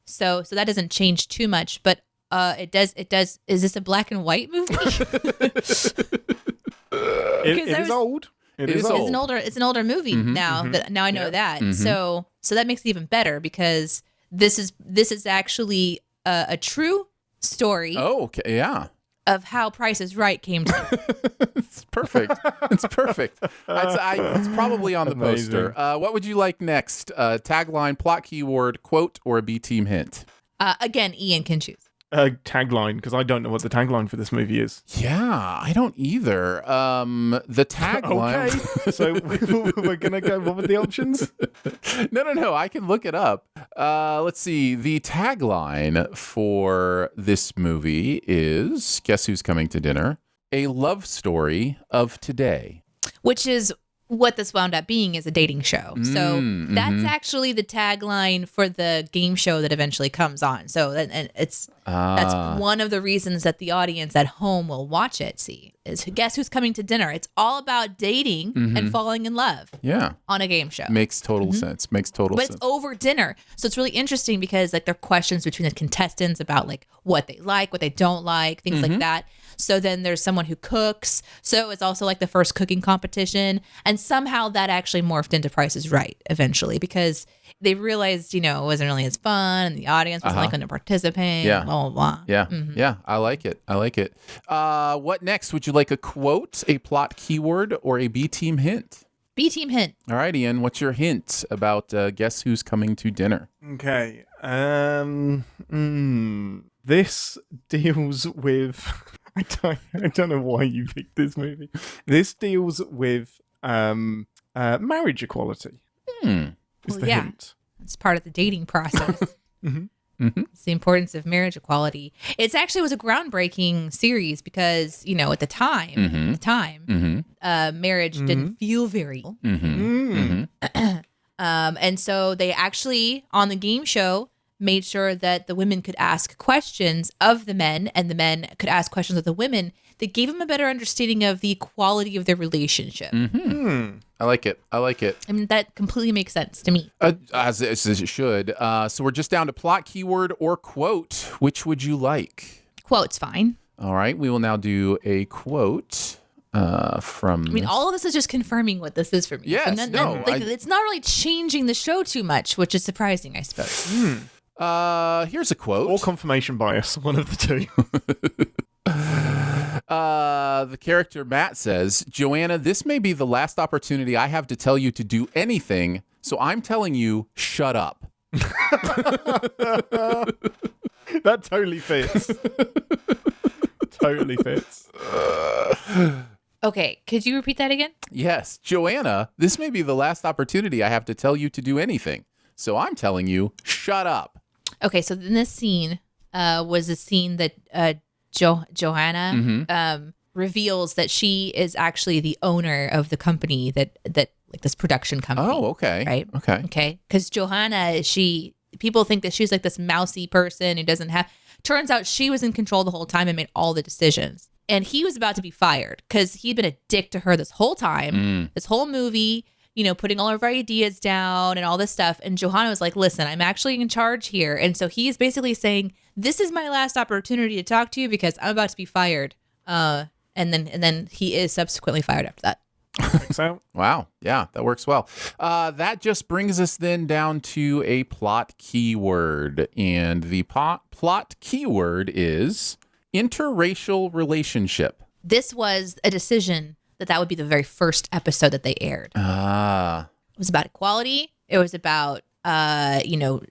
So that doesn't change too much, but it does. Is this a black and white movie? It is old. It is old. It's an older movie now. That now I know that. So that makes it even better because this is actually a true story. Oh, okay, yeah. Of how Price is Right came to. It's perfect. It's perfect. It's probably on the poster. What would you like next? Tagline, plot keyword, quote, or a B-team hint? Again, Ian can choose. Tagline, because I don't know what the tagline for this movie is. Yeah, I don't either. The tagline. Okay, so we're gonna go. What were the options? No. I can look it up. Let's see. The tagline for this movie is Guess Who's Coming to Dinner? A love story of today. Which is what this wound up being, is a dating show. So that's actually the tagline for the game show that eventually comes on. So that's one of the reasons that the audience at home will watch it. Is Guess Who's Coming to Dinner? It's all about dating and falling in love. Yeah, on a game show. Makes total sense. Makes total sense. But it's over dinner, so it's really interesting because like there are questions between the contestants about like what they like, what they don't like, things like that. So then there's someone who cooks. So it's also like the first cooking competition. And somehow that actually morphed into Price is Right eventually because they realized, it wasn't really as fun and the audience wasn't going to participate. Yeah. Blah, blah, blah. Yeah. Yeah. I like it. What next? Would you like a quote, a plot keyword, or a B-team hint? B-team hint. All right, Ian, what's your hint about Guess Who's Coming to Dinner? Okay. This deals with... I don't know why you picked this movie. This deals with marriage equality. Is the hint. It's part of the dating process. It's the importance of marriage equality. It actually was a groundbreaking series because, at the time, marriage didn't feel very. And so they actually, on the game show, made sure that the women could ask questions of the men and the men could ask questions of the women that gave them a better understanding of the quality of their relationship. I like it. I mean, that completely makes sense to me. As it should. So we're just down to plot, keyword, or quote. Which would you like? Quote's fine. All right. We will now do a quote from. I mean, all of this is just confirming what this is for me. Yes, So it's not really changing the show too much, which is surprising, I suppose. Here's a quote. Or confirmation bias, one of the two. The character Matt says, Joanna, this may be the last opportunity I have to tell you to do anything, so I'm telling you, shut up. That totally fits. Totally fits. Okay, could you repeat that again? Yes, Joanna, this may be the last opportunity I have to tell you to do anything, so I'm telling you, shut up. Okay, so in this scene was a scene that Johanna reveals that she is actually the owner of the company that like this production company. Oh, okay. Right? Okay. Because Johanna, people think that she's like this mousy person who doesn't have, turns out she was in control the whole time and made all the decisions. And he was about to be fired because he'd been a dick to her this whole time, this whole movie, putting all of her ideas down and all this stuff. And Johanna was like, listen, I'm actually in charge here. And so he's basically saying, this is my last opportunity to talk to you because I'm about to be fired. And then he is subsequently fired after that. So, wow. Yeah, that works well. That just brings us then down to a plot keyword. And the plot keyword is interracial relationship. This was a decision that would be the very first episode that they aired. It was about equality. It was about,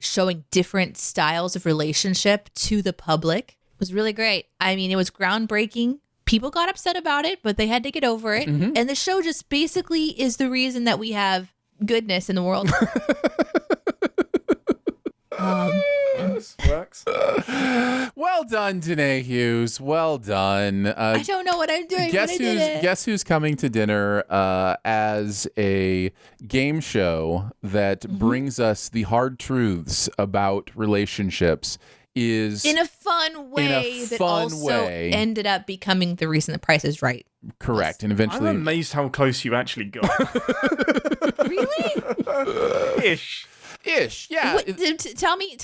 showing different styles of relationship to the public. It was really great. I mean, it was groundbreaking. People got upset about it, but they had to get over it. And the show just basically is the reason that we have goodness in the world. Works. Well done, Deneé Hughes. Well done. I don't know what I'm doing. Guess who's coming to dinner as a game show that brings us the hard truths about relationships is in a fun way that also ended up becoming the reason The Price is Right. Correct. And eventually I'm amazed how close you actually got. Really? Ish, yeah. Tell me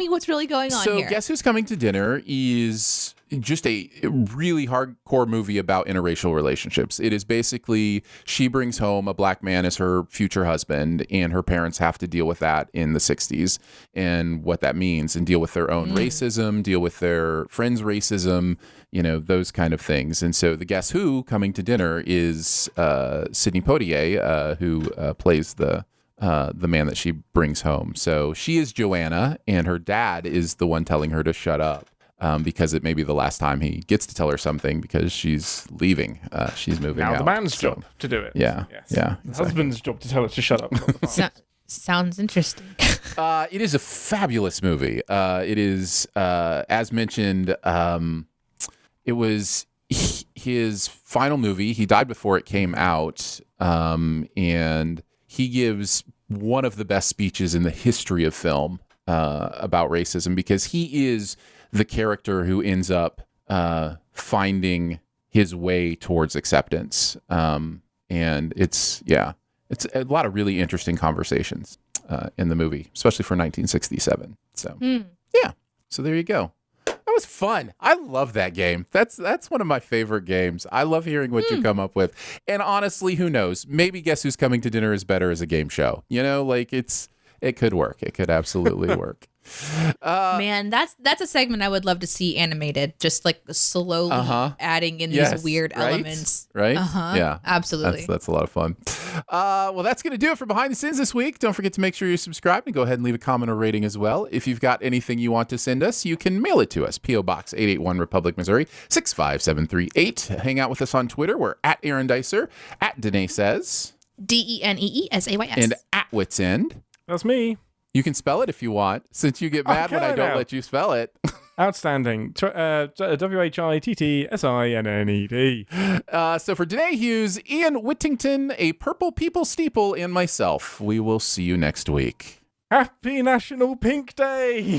what's really going on here. So, Guess Who's Coming to Dinner is just a really hardcore movie about interracial relationships. It is basically she brings home a black man as her future husband, and her parents have to deal with that in the 60s and what that means, and deal with their own racism, deal with their friends' racism, those kind of things. And so the Guess Who Coming to Dinner is Sidney Poitier, who plays the man that she brings home. So she is Joanna, and her dad is the one telling her to shut up because it may be the last time he gets to tell her something because she's leaving. She's moving out. Now the man's job to do it. Yeah. Yes. Yeah. The husband's job to tell her to shut up. Sounds interesting. It is a fabulous movie. It is, as mentioned, it was his final movie. He died before it came out, and he gives one of the best speeches in the history of film about racism because he is the character who ends up finding his way towards acceptance. And it's a lot of really interesting conversations in the movie, especially for 1967. So, yeah. So there you go. That was fun. I love that game. That's one of my favorite games. I love hearing what you come up with. And honestly, who knows? Maybe Guess Who's Coming to Dinner is better as a game show. It could work. It could absolutely work. Man, that's a segment I would love to see animated, just like slowly adding in these weird elements. Right? Yeah. Absolutely. That's a lot of fun. Well, that's going to do it for Behind the Scenes this week. Don't forget to make sure you're subscribed and go ahead and leave a comment or rating as well. If you've got anything you want to send us, you can mail it to us. P.O. Box 881 Republic, Missouri, 65738. Hang out with us on Twitter. We're at Aaron Dicer, at Deneé Says, DENEESAYS, and at Wits End. That's me. You can spell it if you want, since you get mad when I don't let you spell it. Outstanding. WHITTSINNED. So for Deneé Hughes, Ian Whittington, a Purple People Steeple, and myself, we will see you next week. Happy National Pink Day!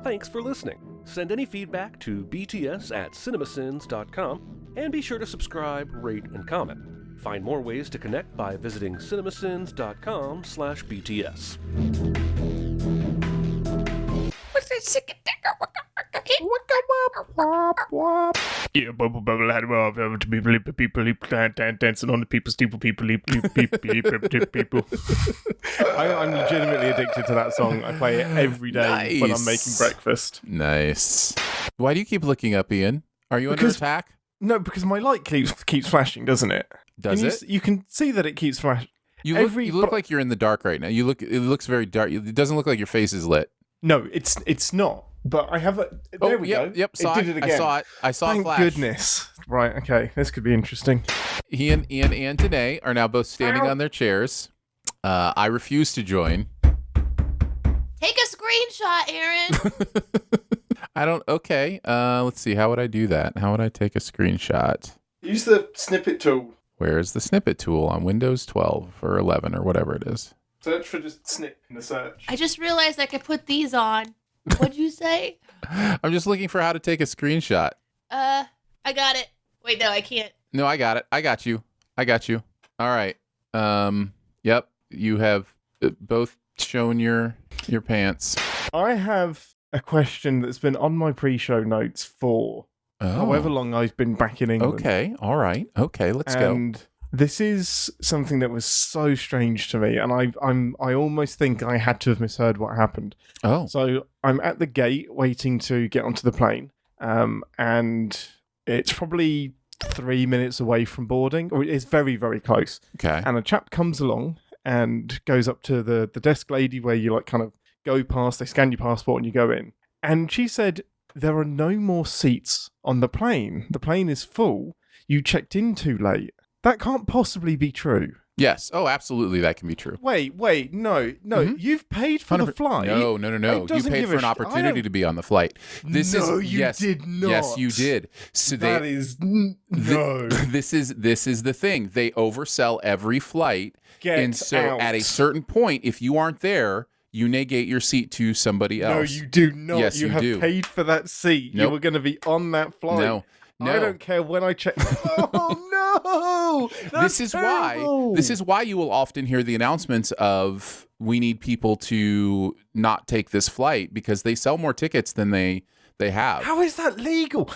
Thanks for listening. Send any feedback to bts@cinemasins.com and be sure to subscribe, rate, and comment. Find more ways to connect by visiting cinemasins.com/BTS. Yeah, bubble bubble people dancing on the people steeple people people. I'm legitimately addicted to that song. I play it every day when I'm making breakfast. Nice. Why do you keep looking up, Ian? Are you under attack? No, because my light keeps flashing, doesn't it? Does it? You can see that it keeps flashing. You look like you're in the dark right now. It looks very dark. It doesn't look like your face is lit. No, it's not. But I have a. There we go. Yep. It did it again. I saw Thank a flash. goodness. Right. Okay. This could be interesting. Ian and Deneé are now both standing on their chairs. I refuse to join. Take a screenshot, Aaron. Okay. Let's see. How would I do that? How would I take a screenshot? Use the snippet tool. Where is the snippet tool on Windows 12 or 11 or whatever it is? Search for just snip in the search. I just realized I could put these on. What'd you say? I'm just looking for how to take a screenshot. I got it. Wait, no, I can't. No, I got it. I got you. All right. Yep. You have both shown your pants. I have a question that's been on my pre-show notes for however long I've been back in England. Okay. All right. Okay. Let's go. And this is something that was so strange to me, and I almost think I had to have misheard what happened. Oh. So I'm at the gate waiting to get onto the plane, and it's probably 3 minutes away from boarding, or it's very, very close. Okay. And a chap comes along and goes up to the desk lady where you kind of go past, they scan your passport and you go in. And she said, there are no more seats on the plane. The plane is full. You checked in too late. That can't possibly be true. Yes. Oh, absolutely. That can be true. Wait, no. Mm-hmm. You've paid for the flight. No. You paid for an opportunity to be on the flight. You did not. Yes, you did. So no. This is the thing. They oversell every flight. Out. At a certain point, if you aren't there, you negate your seat to somebody else. No, you do not. Yes, you have do. paid for that seat. Nope. You were going to be on that flight. No. I don't care when I check. Oh no! This is why you will often hear the announcements of we need people to not take this flight because they sell more tickets than they have. How is that legal?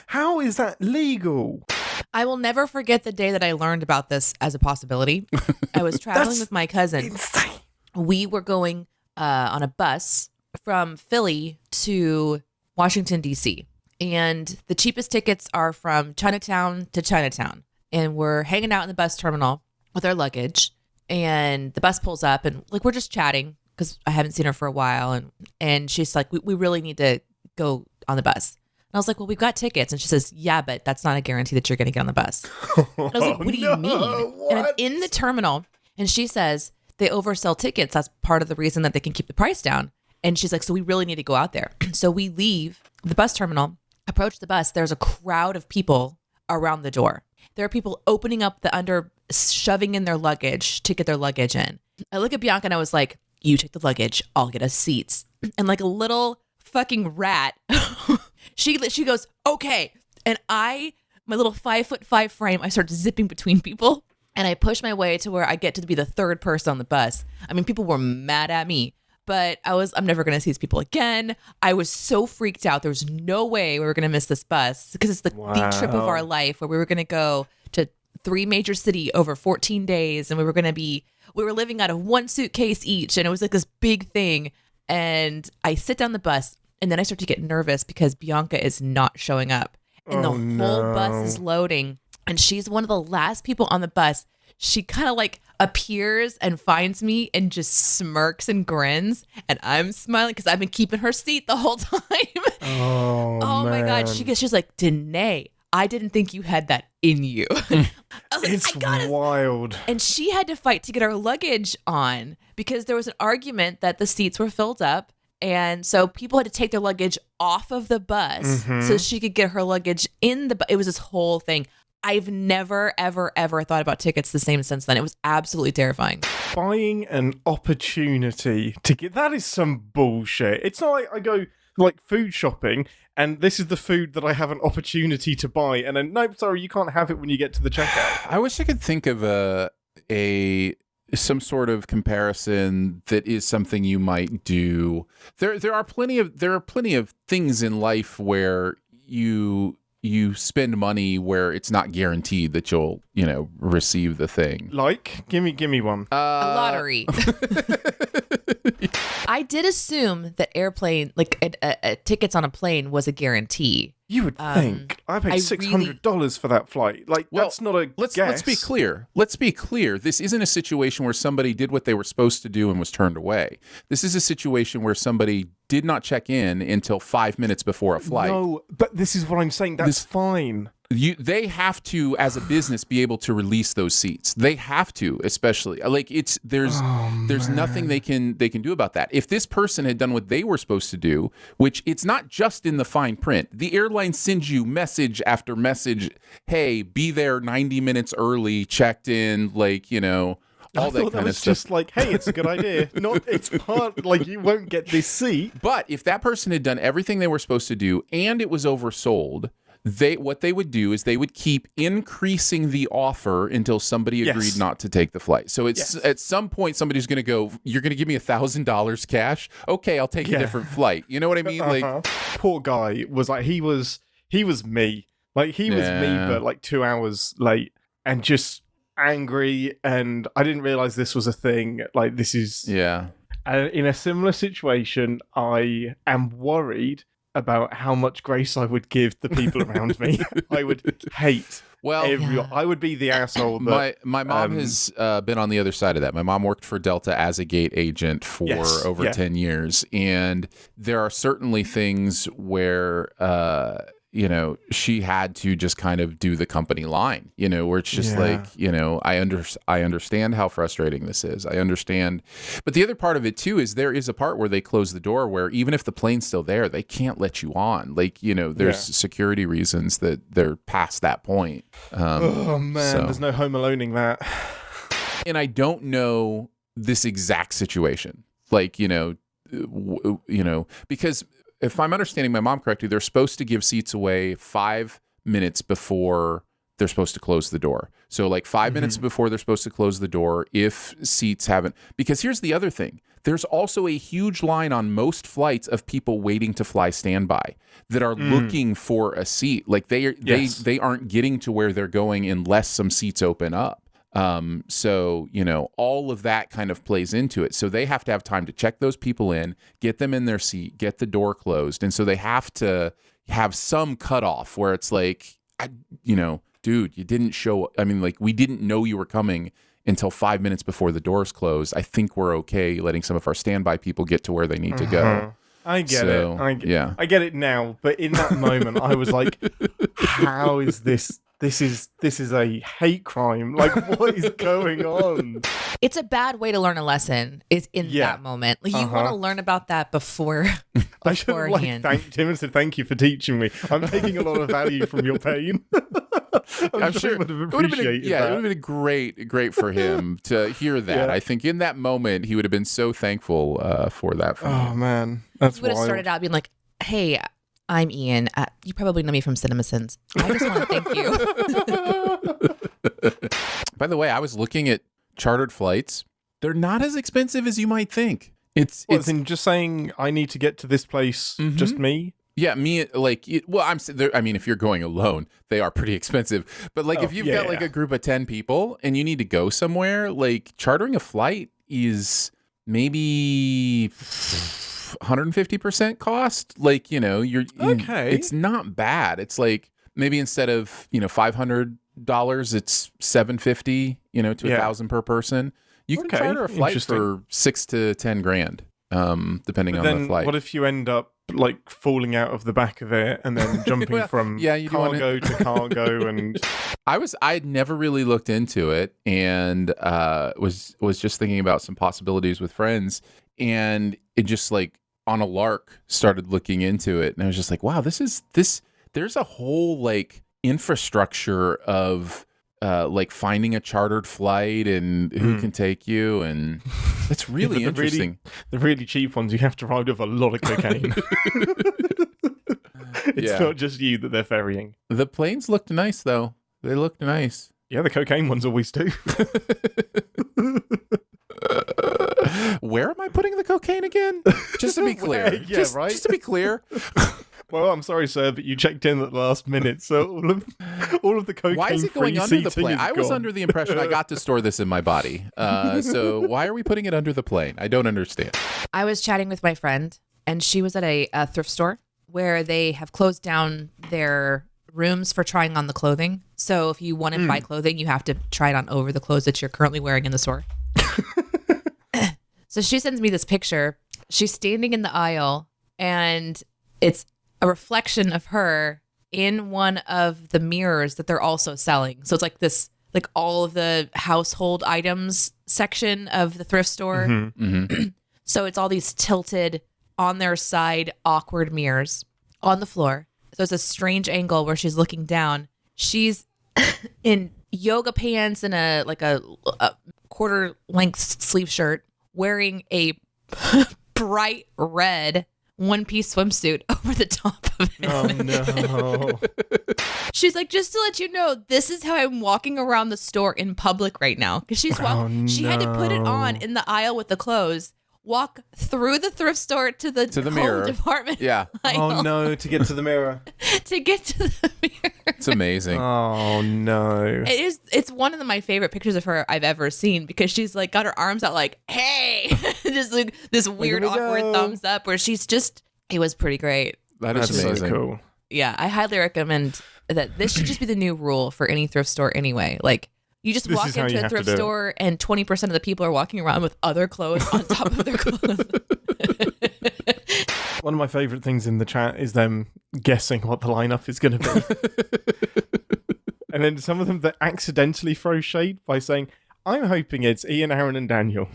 I will never forget the day that I learned about this as a possibility. I was traveling with my cousin. Insane. We were going on a bus from Philly to Washington, D.C. And the cheapest tickets are from Chinatown to Chinatown. And we're hanging out in the bus terminal with our luggage. And the bus pulls up and we're just chatting because I haven't seen her for a while. And she's like, we really need to go on the bus. And I was like, well, we've got tickets. And she says, yeah, but that's not a guarantee that you're going to get on the bus. And I was like, what do you mean? What? And I'm in the terminal and she says they oversell tickets. That's part of the reason that they can keep the price down. And she's like, so we really need to go out there. So we leave the bus terminal, approach the bus. There's a crowd of people around the door. There are people opening up shoving in their luggage to get their luggage in. I look at Bianca and I was like, you take the luggage, I'll get us seats. And like a little fucking rat, she goes, okay. And my little 5'5" frame, I start zipping between people and I push my way to where I get to be the third person on the bus. I mean, people were mad at me, but I'm never going to see these people again. I was so freaked out. There was no way we were going to miss this bus because it's the trip of our life where we were going to go to 3 major cities over 14 days. And we were living out of 1 suitcase each. And it was like this big thing. And I sit down the bus and then I start to get nervous because Bianca is not showing up. And the whole bus is loading. And she's one of the last people on the bus. She kind of appears and finds me and just smirks and grins. And I'm smiling because I've been keeping her seat the whole time. Oh my God. She's like, Deneé, I didn't think you had that in you. I was like, it's wild. And she had to fight to get her luggage on because there was an argument that the seats were filled up. And so people had to take their luggage off of the bus so she could get her luggage in the bus. It was this whole thing. I've never, ever, ever thought about tickets the same since then. It was absolutely terrifying. Buying an opportunity to get that is some bullshit. It's not like I go like food shopping and this is the food that I have an opportunity to buy, and then nope, sorry, you can't have it when you get to the checkout. I wish I could think of some sort of comparison that is something you might do. There are plenty of things in life where you spend money where it's not guaranteed that you'll, receive the thing. Like, give me one. A lottery. I did assume that airplane, like tickets on a plane, was a guarantee. You would think. I paid $600 for that flight. Like, that's not a guess. Let's be clear. This isn't a situation where somebody did what they were supposed to do and was turned away. This is a situation where somebody did not check in until 5 minutes before a flight. No, but this is what I'm saying. That's fine. They have to, as a business, be able to release those seats. They have to, especially like there's nothing they can do about that. If this person had done what they were supposed to do, which it's not just in the fine print, the airline sends you message after message. Hey, be there 90 minutes early, checked in, all that kind of stuff. Just like, hey, it's a good idea. Not, it's part, like, you won't get this seat. But if that person had done everything they were supposed to do and it was oversold, what they would do is they would keep increasing the offer until somebody agreed not to take the flight. So it's at some point somebody's going to go, you're going to give me $1,000 cash? Okay, I'll take a different flight. You know what I mean? Like, poor guy was like, he was me. Like, he was me, but like 2 hours late and just angry. And I didn't realize this was a thing. Like, this is in a similar situation. I am worried about how much grace I would give the people around me. I would hate everyone. I would be the asshole. That, my mom has been on the other side of that. My mom worked for Delta as a gate agent for over 10 years. And there are certainly things where, she had to just kind of do the company line, where it's just like, I understand how frustrating this is. I understand. But the other part of it too is there is a part where they close the door where even if the plane's still there, they can't let you on. Like, there's security reasons that they're past that point. Oh man, there's no Home Aloneing that. And I don't know this exact situation. Like, because if I'm understanding my mom correctly, they're supposed to give seats away 5 minutes before they're supposed to close the door. So like 5 minutes before they're supposed to close the door, if seats haven't, because here's the other thing. There's also a huge line on most flights of people waiting to fly standby that are looking for a seat. Like they aren't getting to where they're going unless some seats open up. So, all of that kind of plays into it. So they have to have time to check those people in, get them in their seat, get the door closed. And so they have to have some cutoff where it's like, dude, you didn't show. I mean, like, we didn't know you were coming until 5 minutes before the doors closed. I think we're okay letting some of our standby people get to where they need to go. I get it. I get it now. But in that moment, I was like, how is this? This is a hate crime. Like, what is going on? It's a bad way to learn a lesson is in that moment. Like, you want to learn about that beforehand. I should have thanked him and said, thank you for teaching me. I'm taking a lot of value from your pain. I'm sure he would have appreciated that. It would have been great for him to hear that. I think in that moment, he would have been so thankful for that. Oh, man. That's wild. He would have started out being like, hey, I'm Ian. You probably know me from CinemaSins. I just want to thank you. By the way, I was looking at chartered flights. They're not as expensive as you might think. It's just saying I need to get to this place, just me. Yeah, me. Like, I mean, if you're going alone, they are pretty expensive. But like, if you've got like a group of 10 people and you need to go somewhere, like chartering a flight is maybe 150% cost. Like, you're okay. It's not bad. It's like maybe instead of $500, it's $750, to $1,000 per person. You can charter a flight for $6,000 to $10,000, depending on the flight. What if you end up like falling out of the back of it and then jumping from cargo to cargo? And I'd never really looked into it, and was just thinking about some possibilities with friends, and it just like on a lark started looking into it, and I was just like, wow, there's a whole like infrastructure of like finding a chartered flight and who can take you, and it's really interesting. The really cheap ones, you have to ride with a lot of cocaine. It's not just you that they're ferrying. The planes looked nice, though. They looked nice. Yeah, the cocaine ones always do. Where am I putting the cocaine again? Just to be clear. Right? Just to be clear. Well, I'm sorry, sir, but you checked in at the last minute, so all of the cocaine. Why is it going under the plane? I was gone. under the impression I got to store this in my body. So why are we putting it under the plane? I don't understand. I was chatting with my friend, and she was at a thrift store where they have closed down their rooms for trying on the clothing. So if you want to buy clothing, you have to try it on over the clothes that you're currently wearing in the store. So she sends me this picture. She's standing in the aisle, and it's a reflection of her in one of the mirrors that they're also selling. So it's like this, like all of the household items section of the thrift store. So it's all these tilted on their side, awkward mirrors on the floor. So it's a strange angle where she's looking down. She's in yoga pants and a quarter length sleeve shirt, wearing a bright red one-piece swimsuit over the top of it. Oh, no. She's like, just to let you know, this is how I'm walking around the store in public right now. Because she had to put it on in the aisle with the clothes, walk through the thrift store to the mirror department. Yeah. Oh, no, to get to the mirror. To get to the mirror. It's amazing. Oh, no. It's one of my favorite pictures of her I've ever seen, because she's like got her arms out like, hey, just like this weird awkward thumbs up where she's just, it was pretty great. That's amazing. So cool. Yeah, I highly recommend that. This should just be the new rule for any thrift store anyway. Like, you just walk into a thrift store and 20% of the people are walking around with other clothes on top of their clothes. One of my favorite things in the chat is them guessing what the lineup is going to be. And then some of them that accidentally throw shade by saying, I'm hoping it's Ian, Aaron, and Daniel.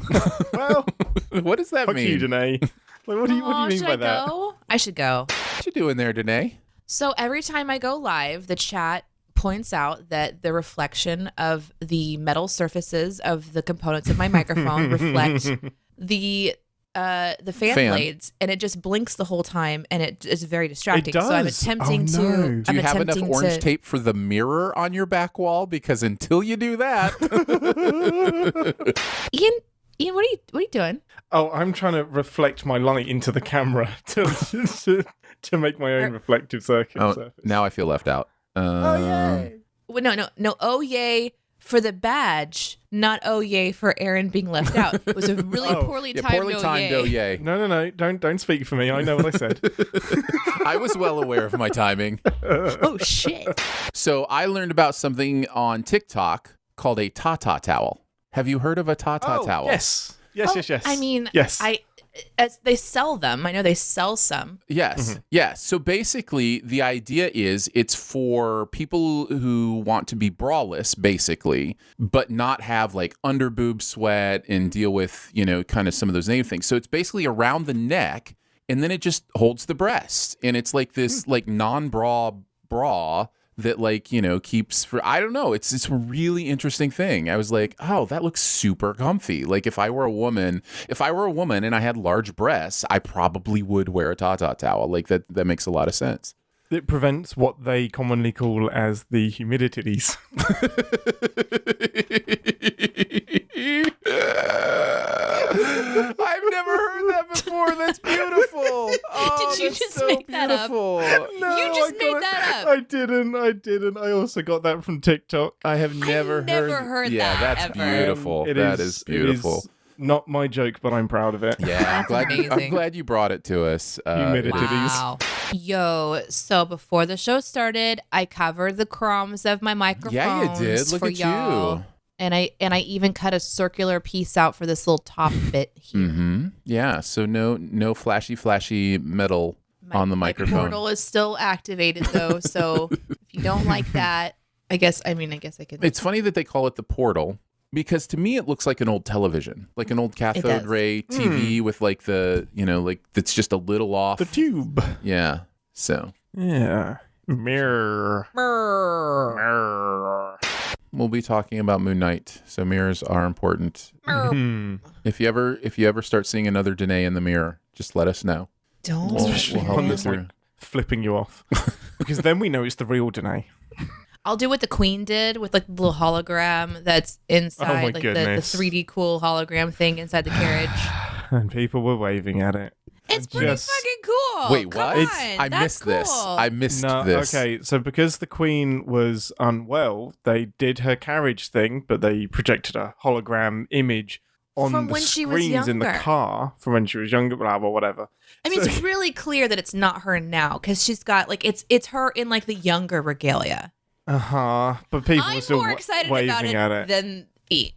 Well, what does that fuck mean? you, Deneé. Like, what do you mean by that? I should go. What you doing there, Deneé? So every time I go live, the chat points out that the reflection of the metal surfaces of the components of my microphone reflect the fan blades, and it just blinks the whole time, and it is very distracting. It does. So I'm attempting Oh, no. to. Do you have enough orange tape for the mirror on your back wall? Because until you do that, Ian, what are you doing? Oh, I'm trying to reflect my light into the camera to make my own reflective circuit surface. Now I feel left out. Oh, yay. Well, no. Oh, yay for the badge, not oh, yay for Aaron being left out. It was a really poorly timed oh, yay. No. Don't speak for me. I know what I said. I was well aware of my timing. Oh, shit. So I learned about something on TikTok called a Tata towel. Have you heard of a Tata towel? Yes. I mean, yes. As they sell them. I know they sell some. Yes. Mm-hmm. Yes. So basically, the idea is it's for people who want to be braless, basically, but not have like under boob sweat and deal with, kind of some of those negative things. So it's basically around the neck, and then it just holds the breast. And it's like this like non-bra bra that keeps for, I don't know. It's a really interesting thing. I was like, oh, that looks super comfy. Like if I were a woman and I had large breasts, I probably would wear a Tata towel. Like that makes a lot of sense. It prevents what they commonly call as the humidities. I've never heard that before. That's beautiful. Oh, Did you just make that up? No, you just made that up. I didn't. I also got that from TikTok. I have never heard yeah, that that's ever. beautiful. That is beautiful. It is not my joke, but I'm proud of it. Yeah, I'm glad you brought it to us. Humidities. Wow. Yo, so before the show started, I covered the crumbs of my microphones. Yeah, you did. Look for at y'all. you. And I even cut a circular piece out for this little top bit here. Mm-hmm. Yeah, so no flashy metal on the microphone. My portal is still activated though, so if you don't like that, I guess I can. It's funny that they call it the portal, because to me it looks like an old television, like an old cathode ray TV with like the, like that's just a little off. The tube. Yeah. So. Yeah. Mirror. Mirror. We'll be talking about Moon Knight, so mirrors are important. If you ever start seeing another Deneé in the mirror, just let us know. Don't. We'll help One you that's through. like flipping you off. Because then we know it's the real Deneé. I'll do what the Queen did with like the little hologram that's inside, like the goodness. 3D cool hologram thing inside the carriage. And people were waving at it. It's pretty fucking cool. Wait, Come what? on, I that's missed this. cool. I missed this. Okay, so because the Queen was unwell, they did her carriage thing, but they projected a hologram image on From the when she was screens in the younger. car from when she was younger, blah, blah, whatever. I mean, it's really clear that it's not her now because she's got like it's her in like the younger regalia. But people I'm were still more excited waving about at it. than E.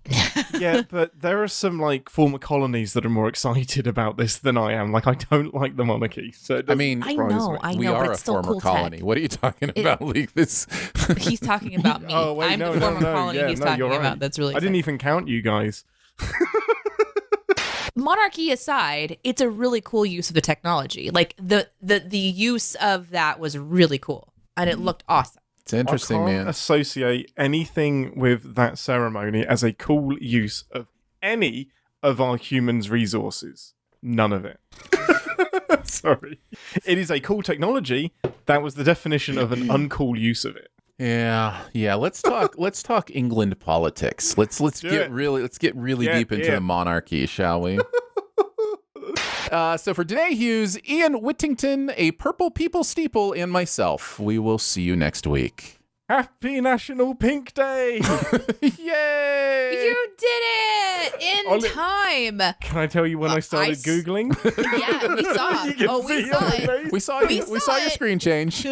Yeah, but there are some like former colonies that are more excited about this than I am. Like, I don't like the monarchy, so it doesn't I surprise know, me. I know, We but are a it's still former cool colony. tech. What are you talking about? Like this? He's talking about me. Oh, wait, I'm no, the former no, colony yeah, he's no, talking you're about. right. That's really I didn't even count you guys. Monarchy aside, it's a really cool use of the technology. Like the use of that was really cool, and it looked awesome. It's interesting, I can't man. associate anything with that ceremony as a cool use of any of our humans' resources. None of it. Sorry. It is a cool technology. That was the definition of an uncool use of it. Yeah. Let's talk England politics. Let's get really deep into the monarchy, shall we? So for Deneé Hughes, Ian Whittington, a Purple People Steeple, and myself, we will see you next week. Happy National Pink Day! Yay! You did it in time. Can I tell you when I started Googling? Yeah, we saw it. Oh, we saw it. We saw your screen change.